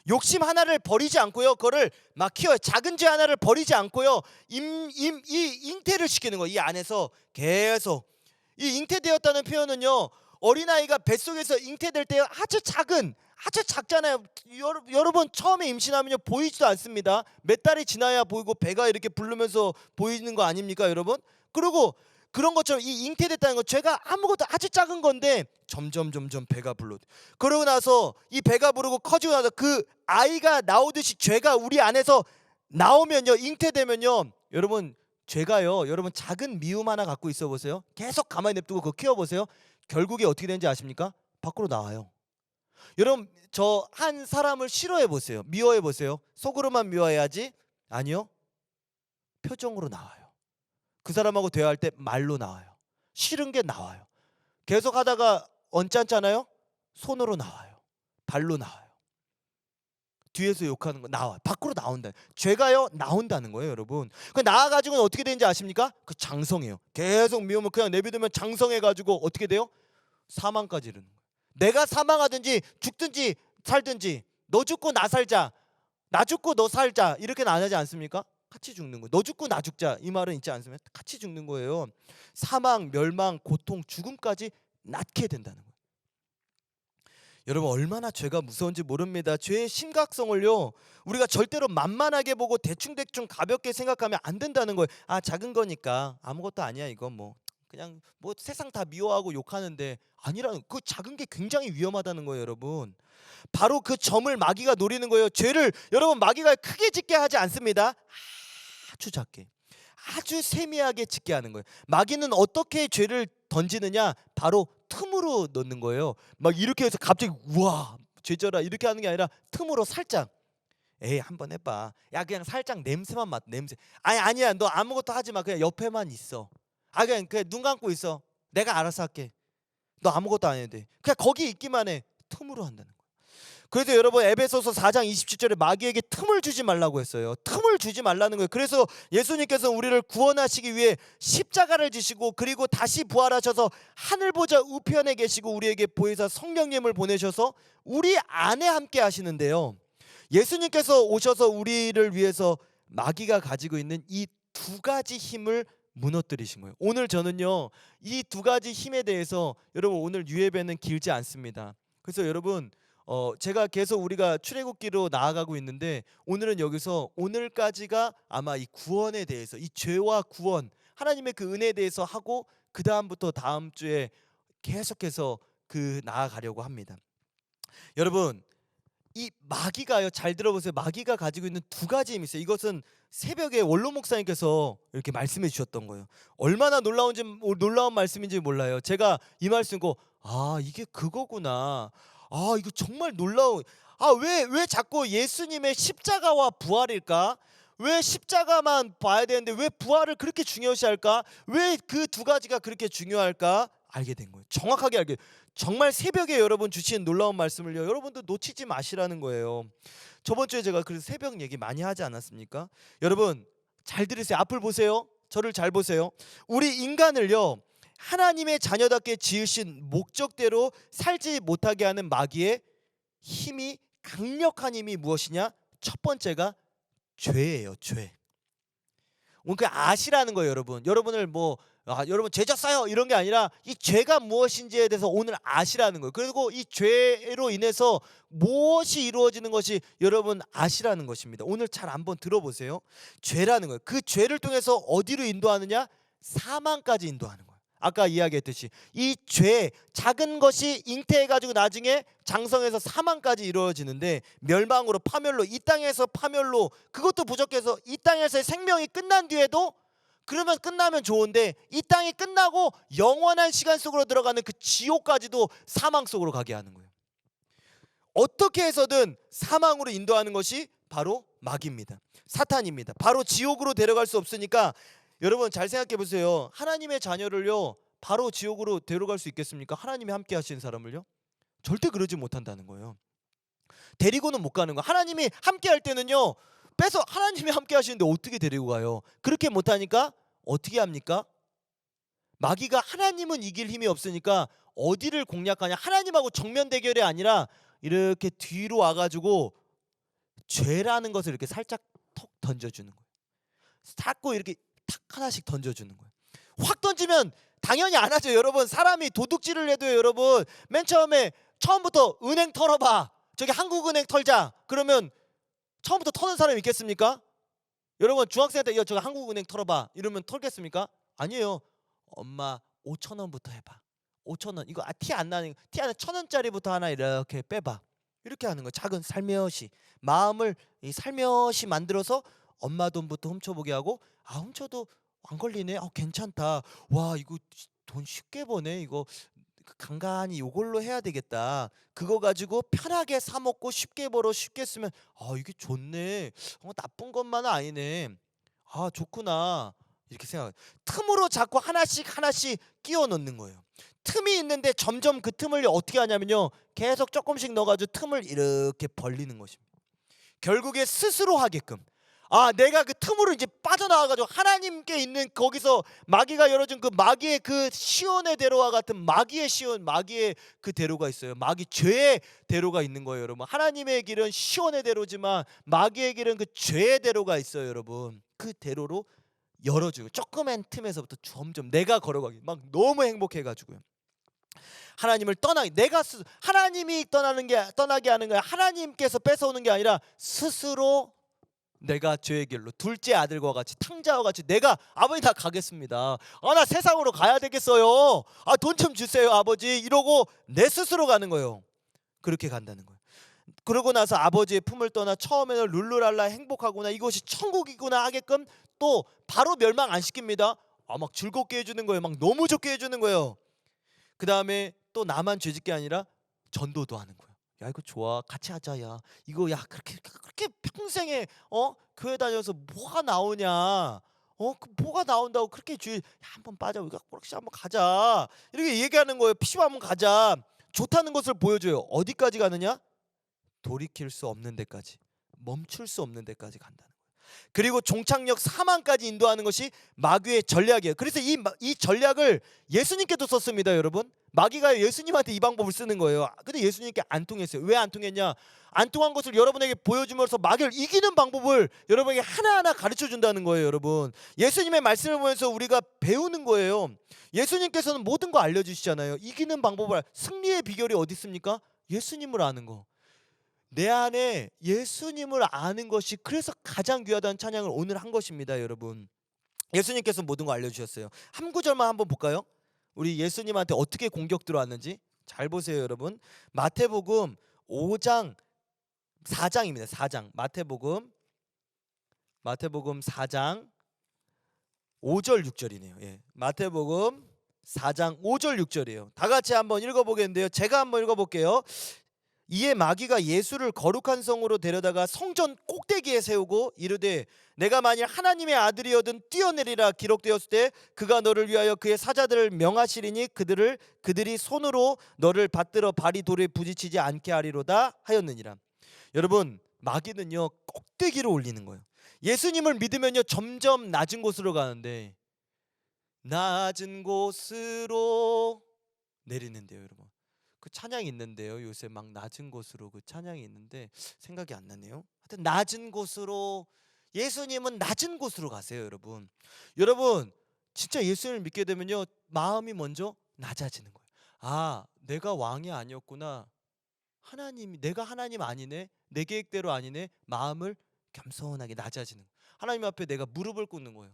욕심 하나를 버리지 않고요, 그거를 막 키워요. 작은 죄 하나를 버리지 않고요, 이 잉태를 시키는 거예요. 이 안에서 계속. 이 잉태되었다는 표현은요, 어린아이가 뱃속에서 잉태될 때 아주 작잖아요. 여러분 처음에 임신하면요 보이지도 않습니다. 몇 달이 지나야 보이고 배가 이렇게 부르면서 보이는 거 아닙니까, 여러분? 그리고 그런 것처럼 이 잉태됐다는 거, 죄가 아무것도 아주 작은 건데 점점 배가 불러. 그러고 나서 이 배가 부르고 커지고 나서 그 아이가 나오듯이 죄가 우리 안에서 나오면요, 잉태되면요, 여러분 죄가요, 여러분 작은 미움 하나 갖고 있어 보세요. 계속 가만히 냅두고 그거 키워보세요. 결국에 어떻게 되는지 아십니까? 밖으로 나와요. 여러분 저 한 사람을 싫어해 보세요. 미워해 보세요. 속으로만 미워해야지? 아니요, 표정으로 나와요. 그 사람하고 대화할 때 말로 나와요. 싫은 게 나와요. 계속 하다가 언짢잖아요. 손으로 나와요. 발로 나와요. 뒤에서 욕하는 거 나와. 밖으로 나온다. 죄가요 나온다는 거예요, 여러분. 그 나와가지고는 어떻게 되는지 아십니까? 그 장성해요. 계속 미우면 그냥 내비두면 장성해가지고 어떻게 돼요? 사망까지 이르는 거예요. 내가 사망하든지 죽든지 살든지, 너 죽고 나 살자, 나 죽고 너 살자, 이렇게는 안 하지 않습니까? 같이 죽는 거예요. 너 죽고 나 죽자, 이 말은 있지 않습니까? 같이 죽는 거예요. 사망, 멸망, 고통, 죽음까지 낳게 된다는 거예요. 여러분 얼마나 죄가 무서운지 모릅니다. 죄의 심각성을요, 우리가 절대로 만만하게 보고 대충 가볍게 생각하면 안 된다는 거예요. 아, 작은 거니까 아무것도 아니야, 이건 뭐 그냥 뭐 세상 다 미워하고 욕하는데, 아니라는, 그 작은 게 굉장히 위험하다는 거예요, 여러분. 바로 그 점을 마귀가 노리는 거예요. 죄를 여러분 마귀가 크게 짓게 하지 않습니다. 아주 작게, 아주 세미하게 짓게 하는 거예요. 마귀는 어떻게 죄를 던지느냐? 바로 틈으로 넣는 거예요. 막 이렇게 해서 갑자기 우와 죄져라 이렇게 하는 게 아니라 틈으로 살짝, 에이 한번 해봐, 야 그냥 살짝 냄새만 맡, 냄새, 아니야 너 아무것도 하지 마, 그냥 옆에만 있어, 그냥 눈 감고 있어, 내가 알아서 할게, 너 아무것도 안 해도 돼, 그냥 거기 있기만 해. 틈으로 한다는 거예요. 그래서 여러분 에베소서 4장 27절에 마귀에게 틈을 주지 말라고 했어요. 틈을 주지 말라는 거예요. 그래서 예수님께서 우리를 구원하시기 위해 십자가를 지시고, 그리고 다시 부활하셔서 하늘 보좌 우편에 계시고 우리에게 보혜사 성령님을 보내셔서 우리 안에 함께 하시는데요, 예수님께서 오셔서 우리를 위해서 마귀가 가지고 있는 이 두 가지 힘을 무너뜨리신 거예요. 오늘 저는요 이 두 가지 힘에 대해서, 여러분 오늘 유예배는 길지 않습니다. 그래서 여러분 제가 계속 우리가 출애굽기로 나아가고 있는데, 오늘은 여기서 오늘까지가 아마 이 구원에 대해서, 이 죄와 구원, 하나님의 그 은혜에 대해서 하고, 그 다음부터 다음 주에 계속해서 나아가려고 합니다. 여러분 이 마귀가요, 잘 들어보세요. 마귀가 가지고 있는 두 가지 힘이 있어요. 이것은 새벽에 원로 목사님께서 이렇게 말씀해 주셨던 거예요. 얼마나 놀라운 말씀인지 몰라요. 제가 이 말씀 듣고, 아 이게 그거구나, 아 이거 정말 놀라운, 왜 자꾸 예수님의 십자가와 부활일까? 왜 십자가만 봐야 되는데 왜 부활을 그렇게 중요시할까? 왜 그 두 가지가 그렇게 중요할까? 알게 된 거예요. 정확하게 알게. 정말 새벽에 여러분 주신 놀라운 말씀을요, 여러분도 놓치지 마시라는 거예요. 저번 주에 제가 그래서 새벽 얘기 많이 하지 않았습니까? 여러분 잘 들으세요. 앞을 보세요. 저를 잘 보세요. 우리 인간을요, 하나님의 자녀답게 지으신 목적대로 살지 못하게 하는 마귀의 힘이, 강력한 힘이 무엇이냐? 첫 번째가 죄예요. 죄. 오늘 그 아시라는 거예요, 여러분. 여러분을 여러분 죄 졌어요 이런 게 아니라 이 죄가 무엇인지에 대해서 오늘 아시라는 거예요. 그리고 이 죄로 인해서 무엇이 이루어지는 것이 여러분 아시라는 것입니다. 오늘 잘 한번 들어보세요. 죄라는 거예요. 그 죄를 통해서 어디로 인도하느냐? 사망까지 인도하는 거예요. 아까 이야기했듯이 이 죄, 작은 것이 잉태해가지고 나중에 장성해서 사망까지 이루어지는데, 멸망으로, 파멸로, 이 땅에서 파멸로, 그것도 부족해서 이 땅에서의 생명이 끝난 뒤에도, 그러면 끝나면 좋은데 이 땅이 끝나고 영원한 시간 속으로 들어가는 그 지옥까지도 사망 속으로 가게 하는 거예요. 어떻게 해서든 사망으로 인도하는 것이 바로 마귀입니다. 사탄입니다. 바로 지옥으로 데려갈 수 없으니까 여러분 잘 생각해 보세요. 하나님의 자녀를요 바로 지옥으로 데려갈 수 있겠습니까? 하나님이 함께 하시는 사람을요? 절대 그러지 못한다는 거예요. 데리고는 못 가는 거예요. 하나님이 함께 할 때는요, 빼서 하나님이 함께 하시는데 어떻게 데리고 가요? 그렇게 못하니까 어떻게 합니까? 마귀가 하나님은 이길 힘이 없으니까 어디를 공략하냐? 하나님하고 정면 대결이 아니라 이렇게 뒤로 와가지고 죄라는 것을 이렇게 살짝 톡 던져주는 거예요. 자꾸 이렇게 탁 하나씩 던져주는 거예요. 확 던지면 당연히 안 하죠. 여러분 사람이 도둑질을 해도요, 여러분 맨 처음부터 은행 털어봐, 저기 한국은행 털자 그러면 처음부터 터는 사람이 있겠습니까? 여러분 중학생 때 저기 한국은행 털어봐 이러면 털겠습니까? 아니에요. 엄마 5,000원부터 해봐. 5,000원 이거 티 안 나는, 티 안 나는 1,000원짜리부터 하나 이렇게 빼봐. 이렇게 하는 거. 작은 살며시 마음을 살며시 만들어서 엄마 돈부터 훔쳐보게 하고, 아 훔쳐도 안 걸리네. 괜찮다. 와 이거 돈 쉽게 버네. 이거 간간히 이걸로 해야 되겠다. 그거 가지고 편하게 사 먹고 쉽게 벌어 쉽게 쓰면 이게 좋네. 나쁜 것만은 아니네. 좋구나. 이렇게 생각. 틈으로 자꾸 하나씩 끼워 넣는 거예요. 틈이 있는데 점점 그 틈을 어떻게 하냐면요, 계속 조금씩 넣어가지고 틈을 이렇게 벌리는 것입니다. 결국에 스스로 하게끔. 내가 그 틈으로 이제 빠져나와가지고 하나님께 있는 거기서 마귀가 열어준 그 마귀의 그 시온의 대로와 같은 마귀의 시온, 마귀의 그 대로가 있어요. 마귀 죄의 대로가 있는 거예요, 여러분. 하나님의 길은 시온의 대로지만 마귀의 길은 그 죄의 대로가 있어요, 여러분. 그 대로로 열어주고 조그만 틈에서부터 점점 내가 걸어가기 막 너무 행복해가지고요. 하나님을 하나님이 떠나게 하는 거야. 하나님께서 뺏어오는 게 아니라 스스로 내가 죄의 길로 둘째 아들과 같이 탕자와 같이 내가 아버지 다 가겠습니다. 나 세상으로 가야 되겠어요. 돈 좀 주세요 아버지 이러고 내 스스로 가는 거예요. 그렇게 간다는 거예요. 그러고 나서 아버지의 품을 떠나 처음에는 룰루랄라 행복하구나, 이것이 천국이구나 하게끔 또 바로 멸망 안 시킵니다. 막 즐겁게 해주는 거예요. 막 너무 좋게 해주는 거예요. 그 다음에 또 나만 죄짓게 아니라 전도도 하는 거예요. 야 이거 좋아, 같이 하자. 야 이거 야 그렇게 평생에 교회 다녀서 뭐가 나오냐? 뭐가 나온다고 그렇게 한번 빠져, 우리가 꼬락시 한번 가자 이렇게 얘기하는 거예요. 피시방 한번 가자. 좋다는 것을 보여줘요. 어디까지 가느냐? 돌이킬 수 없는 데까지, 멈출 수 없는 데까지 간다는 거예요. 그리고 종착역 사망까지 인도하는 것이 마귀의 전략이에요. 그래서 이 전략을 예수님께도 썼습니다, 여러분. 마귀가 예수님한테 이 방법을 쓰는 거예요. 근데 예수님께 안 통했어요. 왜 안 통했냐? 안 통한 것을 여러분에게 보여주면서 마귀를 이기는 방법을 여러분에게 하나하나 가르쳐 준다는 거예요, 여러분. 예수님의 말씀을 보면서 우리가 배우는 거예요. 예수님께서는 모든 거 알려주시잖아요. 이기는 방법을, 승리의 비결이 어디 있습니까? 예수님을 아는 거. 내 안에 예수님을 아는 것이 그래서 가장 귀하다는 찬양을 오늘 한 것입니다, 여러분. 예수님께서 모든 거 알려주셨어요. 한 구절만 한번 볼까요? 우리 예수님한테 어떻게 공격 들어왔는지 잘 보세요, 여러분. 마태복음 5장 4장입니다. 4장. 마태복음 4장 5절 6절이네요. 예. 마태복음 4장 5절 6절이에요. 다 같이 한번 읽어보겠는데요. 제가 한번 읽어볼게요. 이에 마귀가 예수를 거룩한 성으로 데려다가 성전 꼭대기에 세우고 이르되 내가 만일 하나님의 아들이어든 뛰어내리라 기록되었을 때 그가 너를 위하여 그의 사자들을 명하시리니 그들이 손으로 너를 받들어 발이 돌에 부딪히지 않게 하리로다 하였느니라. 여러분, 마귀는요 꼭대기로 올리는 거예요. 예수님을 믿으면요 점점 낮은 곳으로 가는데 낮은 곳으로 내리는데요, 여러분. 그 찬양이 있는데요. 요새 막 낮은 곳으로 그 찬양이 있는데 생각이 안 나네요. 하여튼 낮은 곳으로, 예수님은 낮은 곳으로 가세요, 여러분. 여러분, 진짜 예수님을 믿게 되면요 마음이 먼저 낮아지는 거예요. 아, 내가 왕이 아니었구나. 내가 하나님 아니네. 내 계획대로 아니네. 마음을 겸손하게 낮아지는 거예요. 하나님 앞에 내가 무릎을 꿇는 거예요.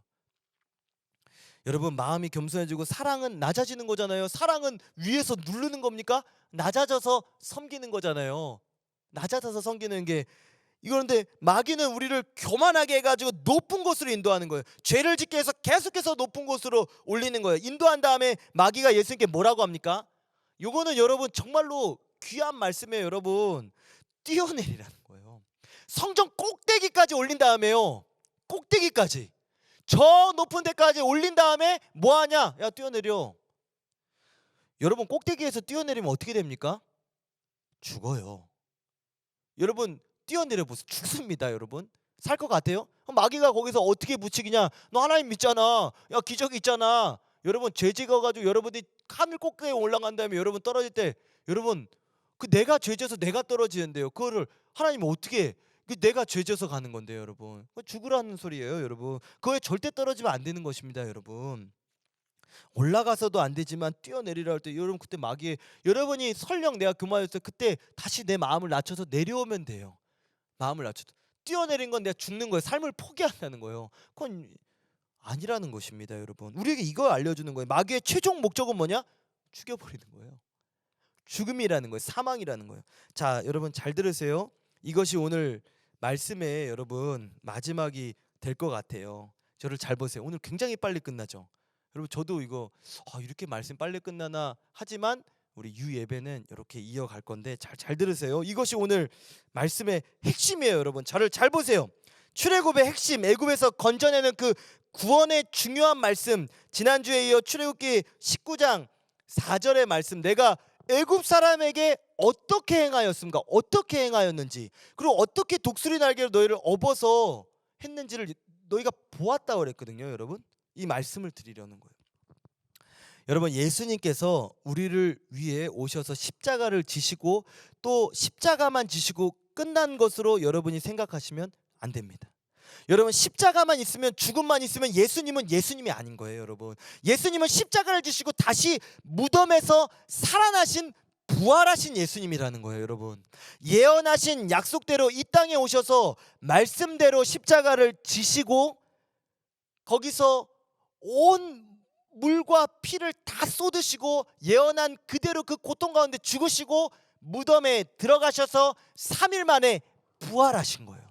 여러분, 마음이 겸손해지고 사랑은 낮아지는 거잖아요. 사랑은 위에서 누르는 겁니까? 낮아져서 섬기는 거잖아요. 낮아져서 섬기는 게 이거는데 마귀는 우리를 교만하게 해가지고 높은 곳으로 인도하는 거예요. 죄를 짓게 해서 계속해서 높은 곳으로 올리는 거예요. 인도한 다음에 마귀가 예수님께 뭐라고 합니까? 요거는 여러분 정말로 귀한 말씀이에요. 여러분, 뛰어내리라는 거예요. 성전 꼭대기까지 올린 다음에요, 꼭대기까지 저 높은 데까지 올린 다음에 뭐하냐? 야, 뛰어내려. 여러분, 꼭대기에서 뛰어내리면 어떻게 됩니까? 죽어요. 여러분, 뛰어내려 보세요. 죽습니다. 여러분, 살 것 같아요? 마귀가 거기서 어떻게 부추기냐? 너 하나님 믿잖아. 야, 기적이 있잖아. 여러분, 죄 지어가지고 여러분이 하늘 꼭대기에 올라간 다음에 여러분 떨어질 때, 여러분, 그 내가 죄 지어서 내가 떨어지는데요, 그거를 하나님은 어떻게, 그 내가 죄 지어서 가는 건데요, 여러분. 그거 죽으라는 소리예요, 여러분. 그거에 절대 떨어지면 안 되는 것입니다, 여러분. 올라가서도 안 되지만 뛰어내리라 할 때 여러분, 그때 마귀에, 여러분이 설령 내가 교만했을 때 그때 다시 내 마음을 낮춰서 내려오면 돼요. 마음을 낮춰서 뛰어내린 건 내가 죽는 거예요. 삶을 포기한다는 거예요. 그건 아니라는 것입니다, 여러분. 우리에게 이걸 알려주는 거예요. 마귀의 최종 목적은 뭐냐? 죽여버리는 거예요. 죽음이라는 거예요. 사망이라는 거예요. 자, 여러분 잘 들으세요. 이것이 오늘 말씀의 여러분 마지막이 될 것 같아요. 저를 잘 보세요. 오늘 굉장히 빨리 끝나죠. 여러분, 저도 이거 이렇게 말씀 빨리 끝나나 하지만 우리 유 예배는 이렇게 이어갈 건데 잘 들으세요. 이것이 오늘 말씀의 핵심이에요, 여러분. 저를 잘 보세요. 출애굽의 핵심, 애굽에서 건져내는 그 구원의 중요한 말씀, 지난주에 이어 출애굽기 19장 4절의 말씀, 내가 애굽 사람에게 어떻게 행하였습니까? 어떻게 행하였는지, 그리고 어떻게 독수리 날개로 너희를 업어서 했는지를 너희가 보았다고 그랬거든요, 여러분. 이 말씀을 드리려는 거예요. 여러분, 예수님께서 우리를 위해 오셔서 십자가를 지시고 또 십자가만 지시고 끝난 것으로 여러분이 생각하시면 안 됩니다. 여러분, 십자가만 있으면, 죽음만 있으면 예수님은 예수님이 아닌 거예요, 여러분. 예수님은 십자가를 지시고 다시 무덤에서 살아나신, 부활하신 예수님이라는 거예요, 여러분. 예언하신 약속대로 이 땅에 오셔서 말씀대로 십자가를 지시고 거기서 온 물과 피를 다 쏟으시고 예언한 그대로 그 고통 가운데 죽으시고 무덤에 들어가셔서 3일 만에 부활하신 거예요.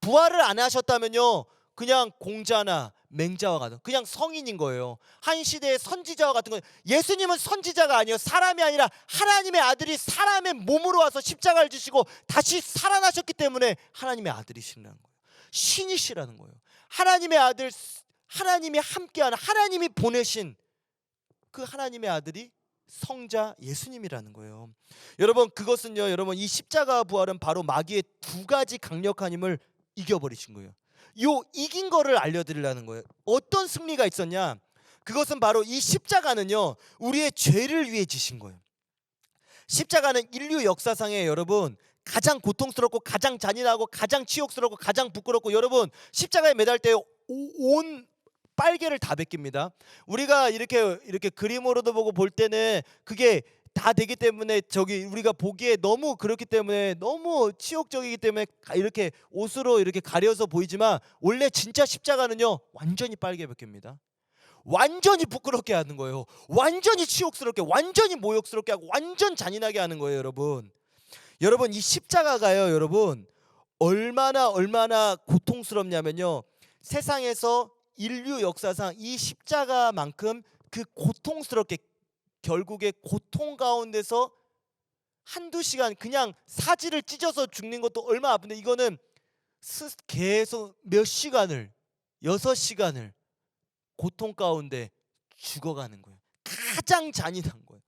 부활을 안 하셨다면요, 그냥 공자나 맹자와 같은, 그냥 성인인 거예요. 한 시대의 선지자와 같은 거예요. 예수님은 선지자가 아니에요. 사람이 아니라 하나님의 아들이 사람의 몸으로 와서 십자가를 지시고 다시 살아나셨기 때문에 하나님의 아들이시라는 거예요. 신이시라는 거예요. 하나님의 아들, 하나님이 함께하는, 하나님이 보내신 그 하나님의 아들이 성자 예수님이라는 거예요. 여러분, 그것은요, 여러분, 이 십자가 부활은 바로 마귀의 두 가지 강력한 힘을 이겨버리신 거예요. 요 이긴 거를 알려드리려는 거예요. 어떤 승리가 있었냐? 그것은 바로 이 십자가는요, 우리의 죄를 위해 지신 거예요. 십자가는 인류 역사상에 여러분 가장 고통스럽고 가장 잔인하고 가장 치욕스럽고 가장 부끄럽고, 여러분 십자가에 매달 때 온 빨개를 다 벗깁니다. 우리가 이렇게 그림으로도 보고 볼 때는 그게 다 되기 때문에 우리가 보기에 너무 그렇기 때문에 너무 치욕적이기 때문에 이렇게 옷으로 이렇게 가려서 보이지만 원래 진짜 십자가는요 완전히 빨개 벗깁니다. 완전히 부끄럽게 하는 거예요. 완전히 치욕스럽게, 완전히 모욕스럽게 하고 완전 잔인하게 하는 거예요, 여러분. 여러분, 이 십자가가요, 여러분 얼마나 고통스럽냐면요, 세상에서 인류 역사상 이 십자가만큼 그 고통스럽게, 결국에 고통 가운데서 한두 시간 그냥 사지를 찢어서 죽는 것도 얼마나 아픈데 이거는 계속 몇 시간을 6시간을 고통 가운데 죽어가는 거예요. 가장 잔인한 거예요.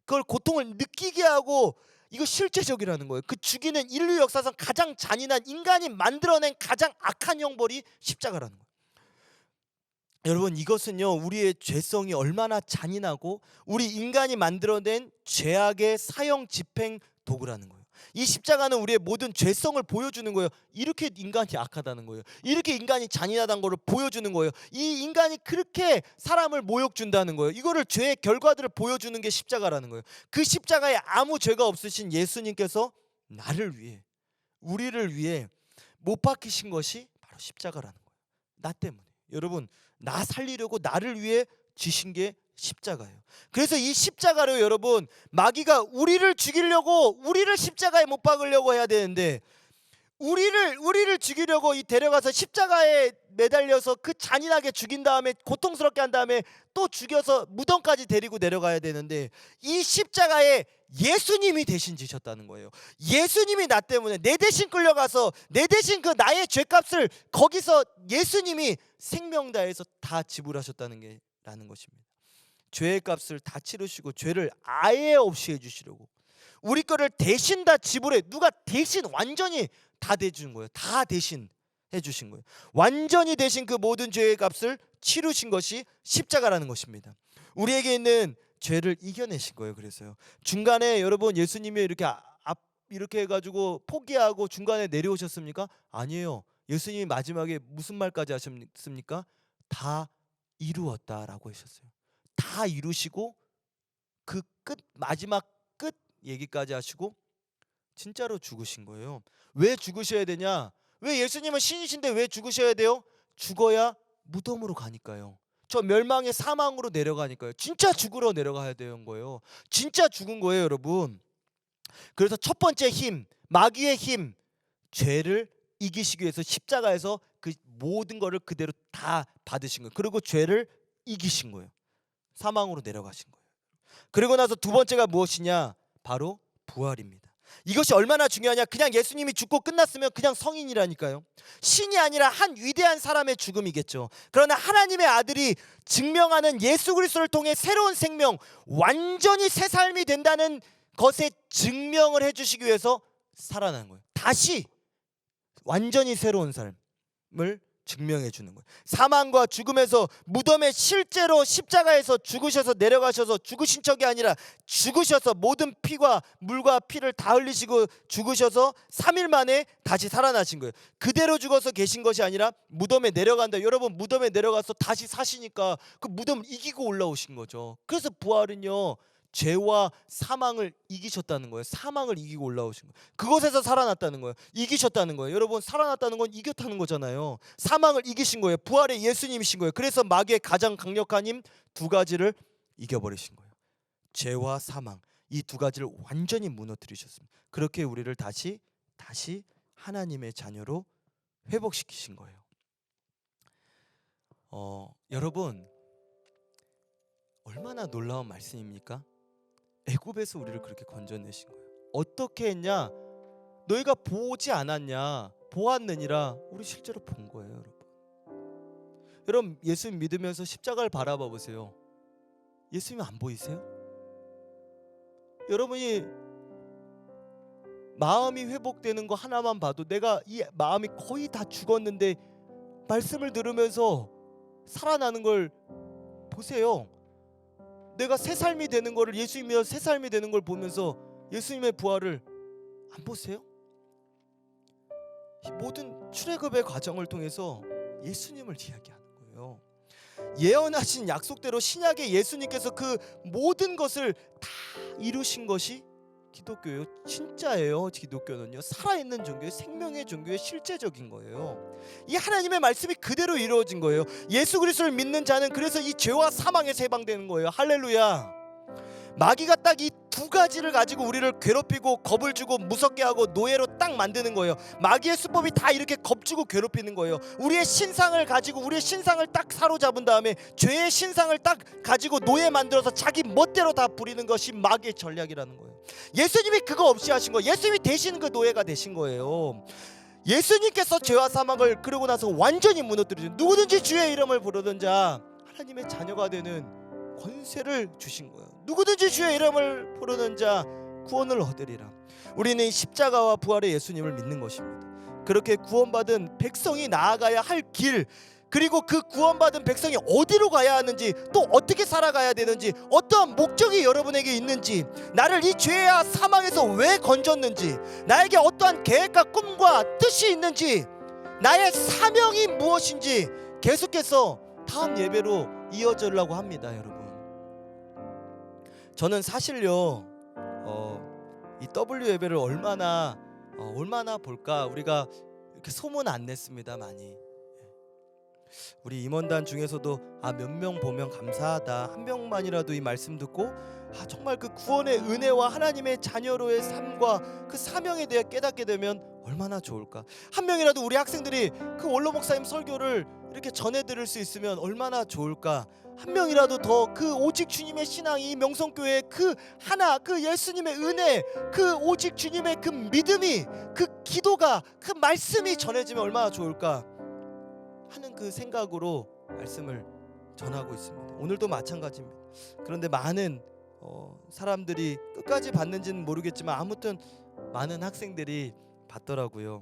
그걸 고통을 느끼게 하고 이거 실제적이라는 거예요. 그 죽이는 인류 역사상 가장 잔인한 인간이 만들어낸 가장 악한 형벌이 십자가라는 거예요. 여러분 이것은요 우리의 죄성이 얼마나 잔인하고 우리 인간이 만들어낸 죄악의 사형 집행 도구라는 거예요. 이 십자가는 우리의 모든 죄성을 보여주는 거예요. 이렇게 인간이 악하다는 거예요. 이렇게 인간이 잔인하다는 것을 보여주는 거예요. 이 인간이 그렇게 사람을 모욕 준다는 거예요. 이거를 죄의 결과들을 보여주는 게 십자가라는 거예요. 그 십자가에 아무 죄가 없으신 예수님께서 나를 위해 우리를 위해 못 박히신 것이 바로 십자가라는 거예요. 나 때문에. 여러분 나 살리려고 나를 위해 지신 게 십자가예요. 그래서 이 십자가로 여러분 마귀가 우리를 죽이려고 우리를 십자가에 못 박으려고 해야 되는데 우리를 죽이려고 이 데려가서 십자가에 매달려서 그 잔인하게 죽인 다음에 고통스럽게 한 다음에 또 죽여서 무덤까지 데리고 내려가야 되는데 이 십자가에 예수님이 대신 지셨다는 거예요. 예수님이 나 때문에 내 대신 끌려가서 내 대신 그 나의 죄값을 거기서 예수님이 생명 다해서 다 지불하셨다는 게 라는 것입니다. 죄의 값을 다 치르시고 죄를 아예 없이 해주시려고 우리 거를 대신 다 지불해 누가 대신 완전히 다 대준 거예요. 다 대신 해주신 거예요. 완전히 대신 그 모든 죄의 값을 치르신 것이 십자가라는 것입니다. 우리에게 있는 죄를 이겨내신 거예요. 그래서요. 중간에 여러분 예수님이 이렇게 해가지고 포기하고 중간에 내려오셨습니까? 아니에요. 예수님이 마지막에 무슨 말까지 하셨습니까? 다 이루었다라고 하셨어요. 다 이루시고 그 끝 마지막 끝 얘기까지 하시고 진짜로 죽으신 거예요. 왜 죽으셔야 되냐? 왜 예수님은 신이신데 왜 죽으셔야 돼요? 죽어야 무덤으로 가니까요. 저 멸망의 사망으로 내려가니까요. 진짜 죽으러 내려가야 되는 거예요. 진짜 죽은 거예요, 여러분. 그래서 첫 번째 힘, 마귀의 힘, 죄를 이기시기 위해서 십자가에서 그 모든 거를 그대로 다 받으신 거예요. 그리고 죄를 이기신 거예요. 사망으로 내려가신 거예요. 그리고 나서 두 번째가 무엇이냐? 바로 부활입니다. 이것이 얼마나 중요하냐? 그냥 예수님이 죽고 끝났으면 그냥 성인이라니까요. 신이 아니라 한 위대한 사람의 죽음이겠죠. 그러나 하나님의 아들이 증명하는 예수 그리스도를 통해 새로운 생명, 완전히 새 삶이 된다는 것에 증명을 해주시기 위해서 살아난 거예요. 다시 완전히 새로운 삶을 증명해 주는 거예요. 사망과 죽음에서 무덤에 실제로 십자가에서 죽으셔서 내려가셔서 죽으신 척이 아니라 죽으셔서 모든 피와 물과 피를 다 흘리시고 죽으셔서 3일 만에 다시 살아나신 거예요. 그대로 죽어서 계신 것이 아니라 무덤에 내려간다. 여러분 무덤에 내려가서 다시 사시니까 그 무덤을 이기고 올라오신 거죠. 그래서 부활은요 죄와 사망을 이기셨다는 거예요. 사망을 이기고 올라오신 거예요. 그곳에서 살아났다는 거예요. 이기셨다는 거예요. 여러분 살아났다는 건 이겼다는 거잖아요. 사망을 이기신 거예요. 부활의 예수님이신 거예요. 그래서 마귀의 가장 강력한 힘 두 가지를 이겨버리신 거예요. 죄와 사망 이 두 가지를 완전히 무너뜨리셨습니다. 그렇게 우리를 다시 하나님의 자녀로 회복시키신 거예요. 여러분 얼마나 놀라운 말씀입니까? 애굽에서 우리를 그렇게 건져내신 거예요. 어떻게 했냐? 너희가 보지 않았냐? 보았느니라. 우리 실제로 본 거예요, 여러분. 여러분 예수님 믿으면서 십자가를 바라봐 보세요. 예수님 안 보이세요? 여러분이 마음이 회복되는 거 하나만 봐도 내가 이 마음이 거의 다 죽었는데 말씀을 들으면서 살아나는 걸 보세요. 내가 새 삶이 되는 거를 예수님이 새 삶이 되는 걸 보면서 예수님의 부활을 안 보세요? 이 모든 출애굽의 과정을 통해서 예수님을 이야기하는 거예요. 예언하신 약속대로 신약의 예수님께서 그 모든 것을 다 이루신 것이 기독교예요. 진짜예요. 기독교는요 살아있는 종교의 생명의 종교의 실제적인 거예요. 이 하나님의 말씀이 그대로 이루어진 거예요. 예수 그리스도를 믿는 자는 그래서 이 죄와 사망에서 해방되는 거예요. 할렐루야. 마귀가 딱 이 두 가지를 가지고 우리를 괴롭히고 겁을 주고 무섭게 하고 노예로 딱 만드는 거예요. 마귀의 수법이 다 이렇게 겁주고 괴롭히는 거예요. 우리의 신상을 가지고 우리의 신상을 딱 사로잡은 다음에 죄의 신상을 딱 가지고 노예 만들어서 자기 멋대로 다 부리는 것이 마귀의 전략이라는 거예요. 예수님이 그거 없이 하신 거예요. 예수님이 대신 그 노예가 되신 거예요. 예수님께서 죄와 사망을 그러고 나서 완전히 무너뜨리신, 누구든지 주의 이름을 부르는 자 하나님의 자녀가 되는 권세를 주신 거예요. 누구든지 주의 이름을 부르는 자 구원을 얻으리라. 우리는 십자가와 부활의 예수님을 믿는 것입니다. 그렇게 구원받은 백성이 나아가야 할 길, 그리고 그 구원받은 백성이 어디로 가야 하는지, 또 어떻게 살아가야 되는지, 어떠한 목적이 여러분에게 있는지, 나를 이 죄와 사망에서 왜 건졌는지, 나에게 어떠한 계획과 꿈과 뜻이 있는지, 나의 사명이 무엇인지 계속해서 다음 예배로 이어지려고 합니다. 여러분, 저는 사실요 이 W 예배를 얼마나 볼까 우리가 이렇게 소문 안 냈습니다. 많이 우리 임원단 중에서도 몇 명 보면 감사하다, 한 명만이라도 이 말씀 듣고 정말 그 구원의 은혜와 하나님의 자녀로의 삶과 그 사명에 대해 깨닫게 되면 얼마나 좋을까. 한 명이라도 우리 학생들이 그 원로 목사님 설교를 이렇게 전해 들을 수 있으면 얼마나 좋을까. 한 명이라도 더 그 오직 주님의 신앙이, 명성교회의 그 하나, 그 예수님의 은혜, 그 오직 주님의 그 믿음이, 그 기도가, 그 말씀이 전해지면 얼마나 좋을까 하는 그 생각으로 말씀을 전하고 있습니다. 오늘도 마찬가지입니다. 그런데 많은 사람들이 끝까지 봤는지는 모르겠지만 아무튼 많은 학생들이 봤더라고요.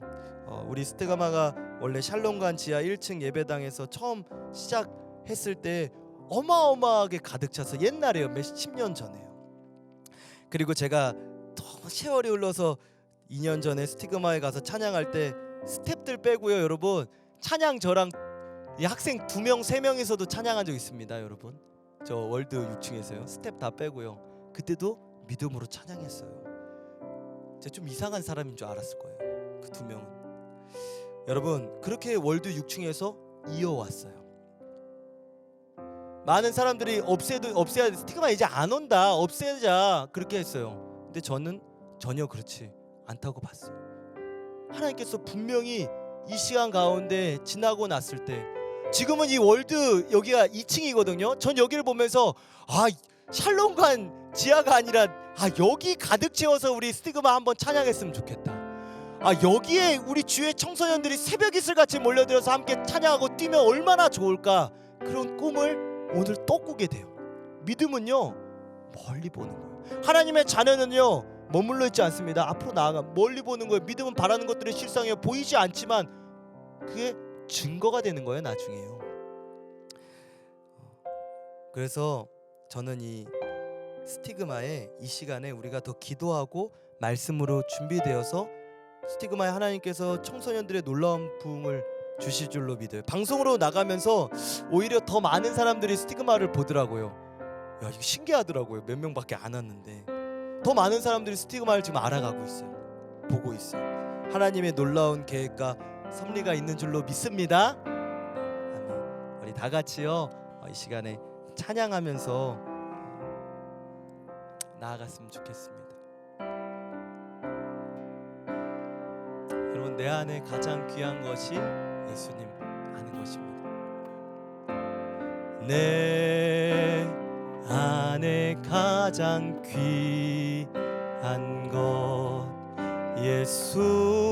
우리 스테가마가 원래 샬롬관 지하 1층 예배당에서 처음 시작했을 때 어마어마하게 가득 차서, 옛날에요, 몇십 년 전에요. 그리고 제가 또 세월이 흘러서 2년 전에 스티그마에 가서 찬양할 때 스텝들 빼고요, 여러분, 찬양 저랑 이 학생 2명 3명이서도 찬양한 적 있습니다. 여러분, 저 월드 6층에서요, 스텝 다 빼고요. 그때도 믿음으로 찬양했어요. 제가 좀 이상한 사람인 줄 알았을 거예요, 그 2명은. 여러분, 그렇게 월드 6층에서 이어왔어요. 많은 사람들이 없애야 돼, 스티그마 이제 안 온다, 없애자, 그렇게 했어요. 근데 저는 전혀 그렇지 않다고 봤어요. 하나님께서 분명히 이 시간 가운데 지나고 났을 때, 지금은 이 월드 여기가 2층이거든요. 전 여기를 보면서 샬롬관 지하가 아니라 여기 가득 채워서 우리 스티그마 한번 찬양했으면 좋겠다. 여기에 우리 주의 청소년들이 새벽 이슬같이 몰려들어서 함께 찬양하고 뛰면 얼마나 좋을까. 그런 꿈을 오늘 또 꾸게 돼요. 믿음은요, 멀리 보는 거예요. 하나님의 자녀는요, 머물러 있지 않습니다. 앞으로 나아가 멀리 보는 거예요. 믿음은 바라는 것들이 실상이에요. 보이지 않지만 그게 증거가 되는 거예요, 나중에요. 그래서 저는 이 스티그마에 이 시간에 우리가 더 기도하고 말씀으로 준비되어서 스티그마에 하나님께서 청소년들의 놀라운 부흥을 주실 줄로 믿어요. 방송으로 나가면서 오히려 더 많은 사람들이 스티그마를 보더라고요. 야, 이거 신기하더라고요. 몇 명밖에 안 왔는데 더 많은 사람들이 스티그마를 지금 알아가고 있어요. 보고 있어요. 하나님의 놀라운 계획과 섭리가 있는 줄로 믿습니다. 아멘. 우리 다 같이요, 이 시간에 찬양하면서 나아갔으면 좋겠습니다. 여러분, 내 안에 가장 귀한 것이 예수님 아는 것입니다. 내 안에 가장 귀한 것 예수를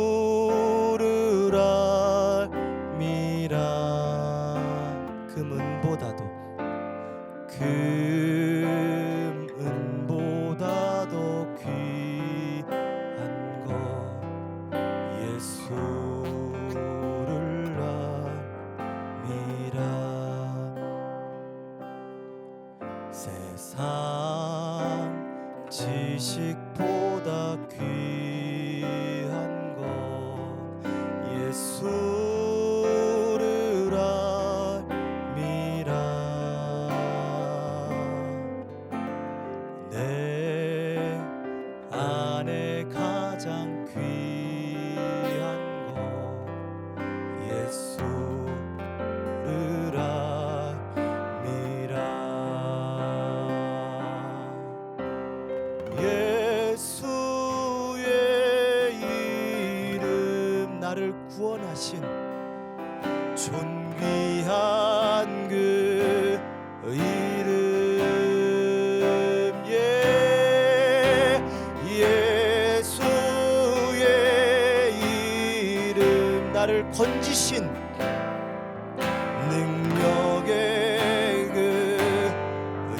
알미라. 금은보다도 귀한 것 예수를 알미라. 세상 지식보다 귀한 것 예수를 알미라. 내 안에 가장 귀한 것 예수를 알미라. 예수의 이름, 나를 구원하신 존귀한 그 이름, 건지신 능력의 그 이름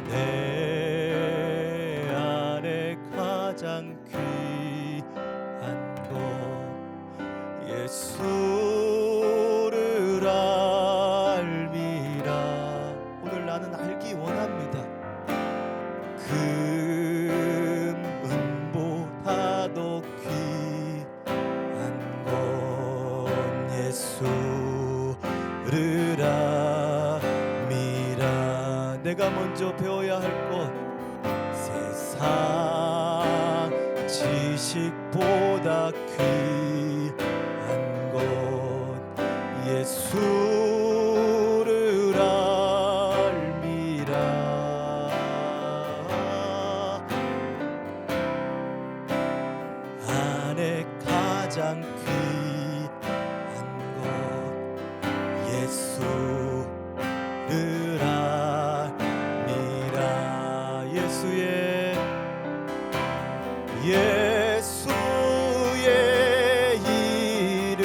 내 안에 가장 귀한 것 예수를 알미라. 오늘 나는 알기 원합니다. 금은보다도 귀한 건 예수를 알미라. 내가 먼저 배워야 할 것 세상 지식보다 귀한 것 예수를 알미라. 안에 가장 귀한 것 예수를 알미라. 예수의 이름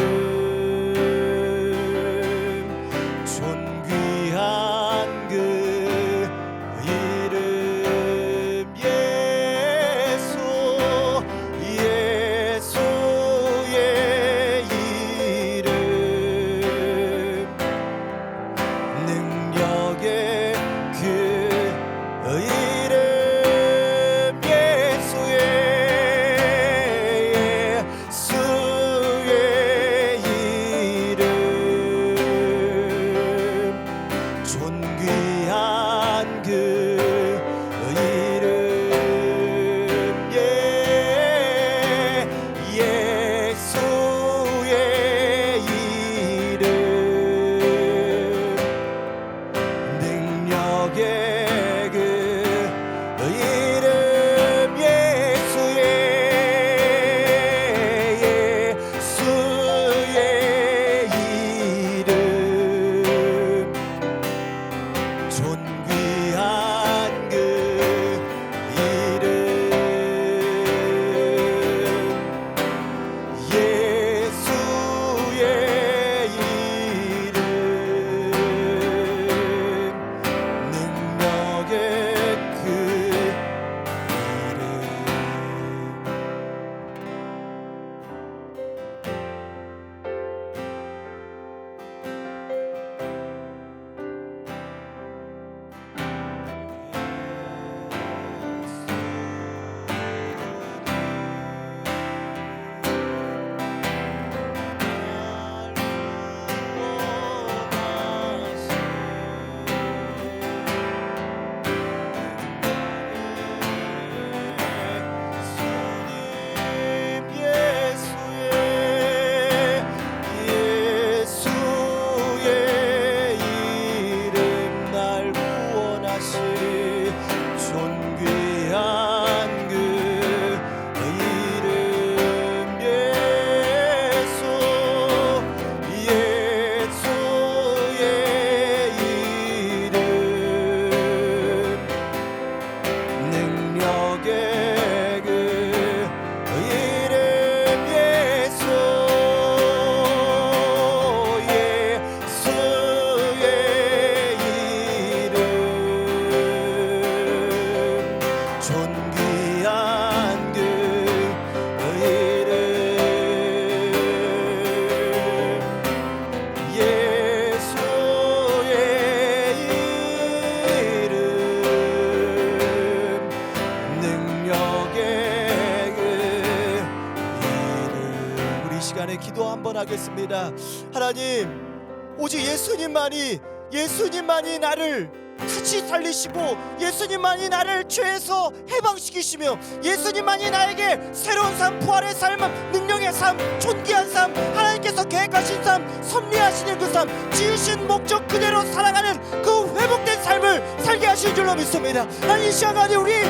존귀한 그 이름 예수의 이름 능력의 그 이름 존귀한 그 이름 예수의 이름 능력의 그 이름 예수의 이름 존귀한 그 이름 예수의 이름 능력의 그 이름. 존귀한 그 이름 예수의 이름 능력의 그 이름 예수의 이름 존귀한 그 이름 예수의 이름 능력의 그 이름. 우리 이 시간에 기도 한번 하겠습니다. 하나님, 오직 예수님만이 나를 다시 살리시고 예수님만이 나를 죄에서 해방시키시며 예수님만이 나에게 새로운 삶, 부활의 삶, 능력의 삶, 존귀한 삶, 하나님께서 계획하신 삶, 섭리하시는 그 삶, 지으신 목적 그대로 살아가는 그 회복된 삶을 살게 하실 줄로 믿습니다. 하나님, 이 시간까지 우리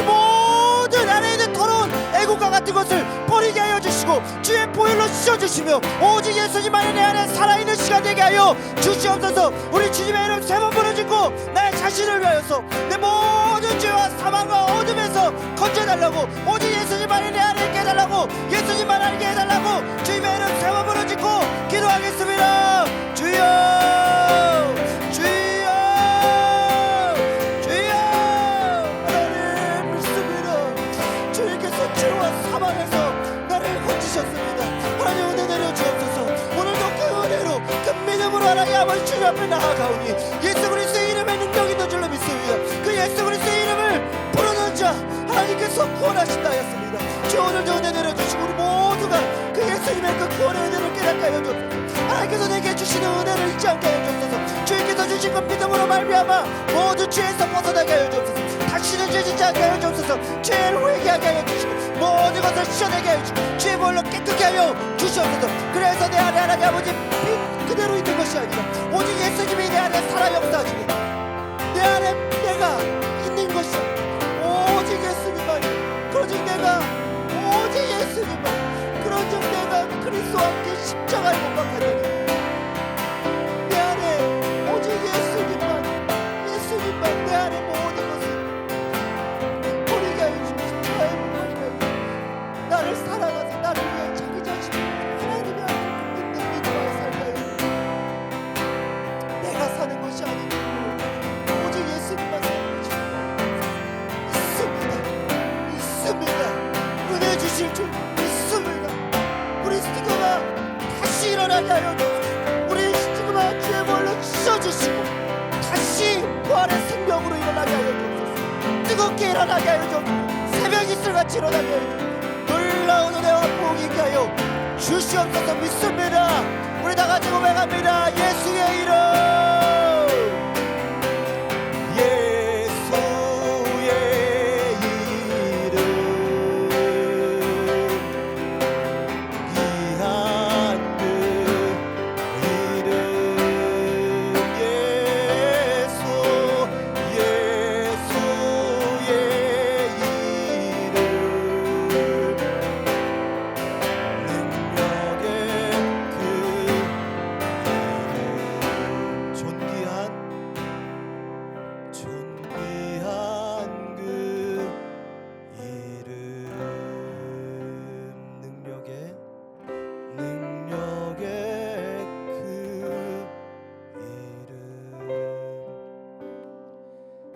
모든 안에 있는 더러운 애국 모든과 같은 것을 버리게 하여 주시고 주의 보혈로 씻어주시며 오직 예수님만이 내 안에 살아있는 시간 되게 하여 주시옵소서. 우리 주님의 이름 세 번 부르짖고 나의 자신을 위하여서 내 모든 죄와 사망과 어둠에서 건져달라고, 오직 예수님만이 내 안에 있게 해달라고, 예수님만 알게 해달라고 주님의 이름 세 번 부르짖고 기도하겠습니다. 주여 주여 주여. 하나님 믿습니다. 주님께서 죄와 사망에서 나를 건지셨습니다. 하나님 은혜 내려 주옵소서. 오늘도 그 은혜로 그 믿음으로 하나님 아버지 주님 앞에 나아가오니 예수 그리스도의 이름에 능력 있는 줄로 믿습니다. 그 예수 그리스도의 이름을 부르는 자 하나님께서 구원하신다 하였습니다. 주 오늘도 은혜 내려 주시고 우리 모두가 그 예수님의 그 구원의 은혜를 깨닫게 하여 주옵소서. 하나님께서 내게 주시는 은혜를 잊지 않게 하여 주옵소서. 주님께서 주신 그 믿음으로 말미암아 모든 죄에서 벗어나게 하여 주옵소서. 다시는 죄 짓지 않게 하여 주옵소서. 죄를 회개하게 하여 주시고 모든 것을 씻어내게 하여 주시고 주의 볼로 깨끗게 하여 주시옵소서. 그래서 내 안에 하나님 아버지 빛 그대로 있는 것이 아니라 오직 예수님이 내 안에 살아 역사하시니 내 안에 내가 있는 것이 오직 예수님만, 그러즉 내가 오직 예수님만, 그러즉 내가 그리스도와 함께 십자가에 못 박히니 내 안에 오직 예수님만 내 안에 모든 것을 버리게 하여 주시고 십자가에 못 박히게 하여 주시고 나를 사랑하사 나를 위해 자기 자신을 하나님의 앞에 믿는 믿음으로 살게 하여 주시고 내가 사는 것이 아니고 오직 예수님만 사는 것이 있습니다. 은혜 주실 줄 믿습니다. 우리 스티그마 다시 일어나게 하여 주시고 우리 스티그마 주의 볼로 씻어주시고 다시 부활의 생명으로 일어나게 하여 주옵소서. 뜨겁게 일어나게 하여 주옵소서. 새벽 이슬같이 일어나게 하여 주옵소서. 놀라운 은혜와 복이 있게 하여 주시옵소서. 믿습니다. 우리 다같이 고백합니다. 예수의 이름,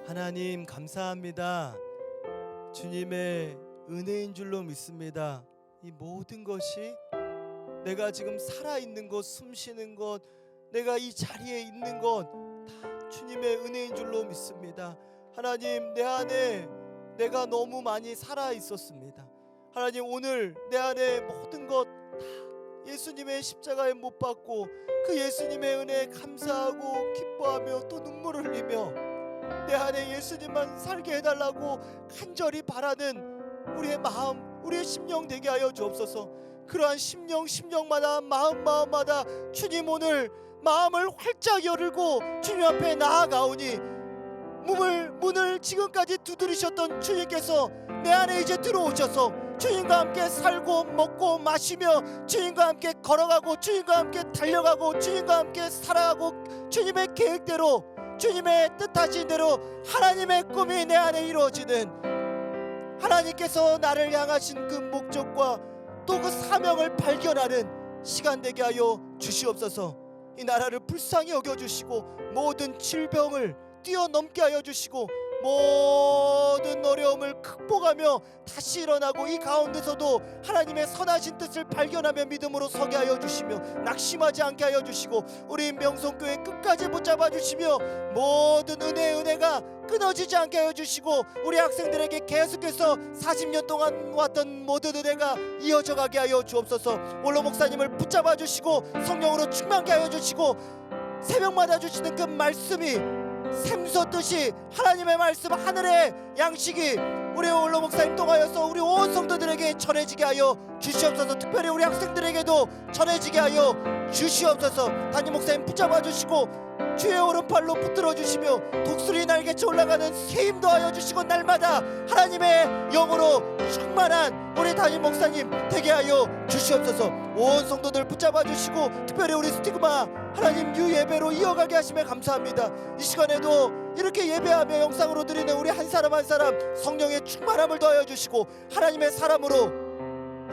하나님 감사합니다. 주님의 은혜인 줄로 믿습니다. 이 모든 것이 내가 지금 살아있는 것, 숨쉬는 것, 내가 이 자리에 있는 것 다 주님의 은혜인 줄로 믿습니다. 하나님 내 안에 내가 너무 많이 살아 있었습니다. 하나님 오늘 내 안에 모든 것 다 예수님의 십자가에 못 박고 그 예수님의 은혜에 감사하고 기뻐하며 또 눈물을 흘리며 내 안에 예수님만 살게 해달라고 간절히 바라는 우리의 마음, 우리의 심령 되게 하여 주옵소서. 그러한 심령마다 마음마다 주님 오늘 마음을 활짝 열고 주님 앞에 나아가오니 문을 지금까지 두드리셨던 주님께서 내 안에 이제 들어오셔서 주님과 함께 살고 먹고 마시며 주님과 함께 걸어가고 주님과 함께 달려가고 주님과 함께 살아가고 주님의 계획대로 주님의 뜻하신 대로 하나님의 꿈이 내 안에 이루어지는 하나님께서 나를 향하신 그 목적과 또 그 사명을 발견하는 시간 되게 하여 주시옵소서. 이 나라를 불쌍히 여겨주시고 모든 질병을 뛰어넘게 하여 주시고 모든 어려움을 극복하며 다시 일어나고 이 가운데서도 하나님의 선하신 뜻을 발견하며 믿음으로 서게 하여 주시며 낙심하지 않게 하여 주시고 우리 명성교회 끝까지 붙잡아 주시며 모든 은혜가 끊어지지 않게 하여 주시고 우리 학생들에게 계속해서 40년 동안 왔던 모든 은혜가 이어져 가게 하여 주옵소서. 원로 목사님을 붙잡아 주시고 성령으로 충만케 하여 주시고 새벽마다 주시는 그 말씀이 샘솟듯이 하나님의 말씀 하늘의 양식이 우리 올로 목사님 통하여서 우리 온 성도들에게 전해지게 하여 주시옵소서. 특별히 우리 학생들에게도 전해지게 하여 주시옵소서. 담임 목사님 붙잡아 주시고 주의 오른팔로 붙들어 주시며 독수리 날개쳐 올라가는 새 힘도 하여 주시고 날마다 하나님의 영으로 충만한 우리 담임 목사님 되게 하여 주시옵소서. 온 성도들 붙잡아 주시고 특별히 우리 스티그마 하나님 유 예배로 이어가게 하시며 감사합니다. 이 시간에도 이렇게 예배하며 영상으로 드리는 우리 한 사람 한 사람 성령의 충만함을 더하여 주시고 하나님의 사람으로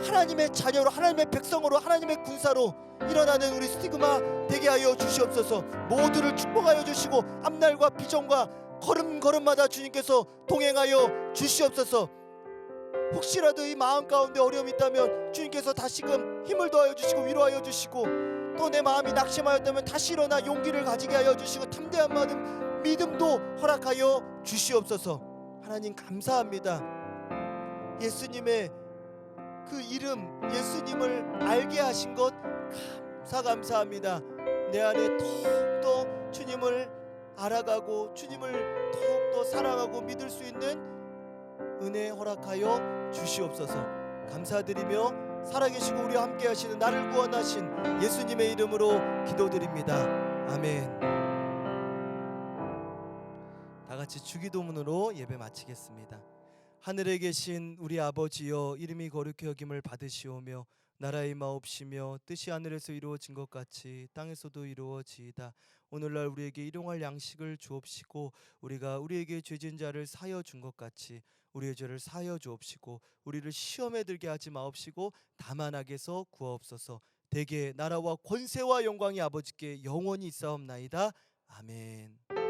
하나님의 자녀로 하나님의 백성으로 하나님의 군사로 일어나는 우리 스티그마 되게 하여 주시옵소서. 모두를 축복하여 주시고 앞날과 비전과 걸음걸음마다 주님께서 동행하여 주시옵소서. 혹시라도 이 마음 가운데 어려움이 있다면 주님께서 다시금 힘을 더하여 주시고 위로하여 주시고 또 내 마음이 낙심하였다면 다시 일어나 용기를 가지게 하여 주시고 탐대한 믿음도 허락하여 주시옵소서. 하나님 감사합니다. 예수님의 그 이름 예수님을 알게 하신 것 감사합니다. 내 안에 더욱더 주님을 알아가고 주님을 더욱더 사랑하고 믿을 수 있는 은혜 허락하여 주시옵소서. 감사드리며 살아계시고 우리와 함께 하시는 나를 구원하신 예수님의 이름으로 기도드립니다. 아멘. 다 같이 주기도문으로 예배 마치겠습니다. 하늘에 계신 우리 아버지여, 이름이 거룩히 여김을 받으시오며 나라의 마옵시며 뜻이 하늘에서 이루어진 것 같이 땅에서도 이루어지이다. 오늘날 우리에게 일용할 양식을 주옵시고 우리가 우리에게 죄진 자를 사하여 준 것 같이 우리의 죄를 사하여 주옵시고 우리를 시험에 들게 하지 마옵시고 다만 악에서 구하옵소서. 대개 나라와 권세와 영광이 아버지께 영원히 있사옵나이다. 아멘.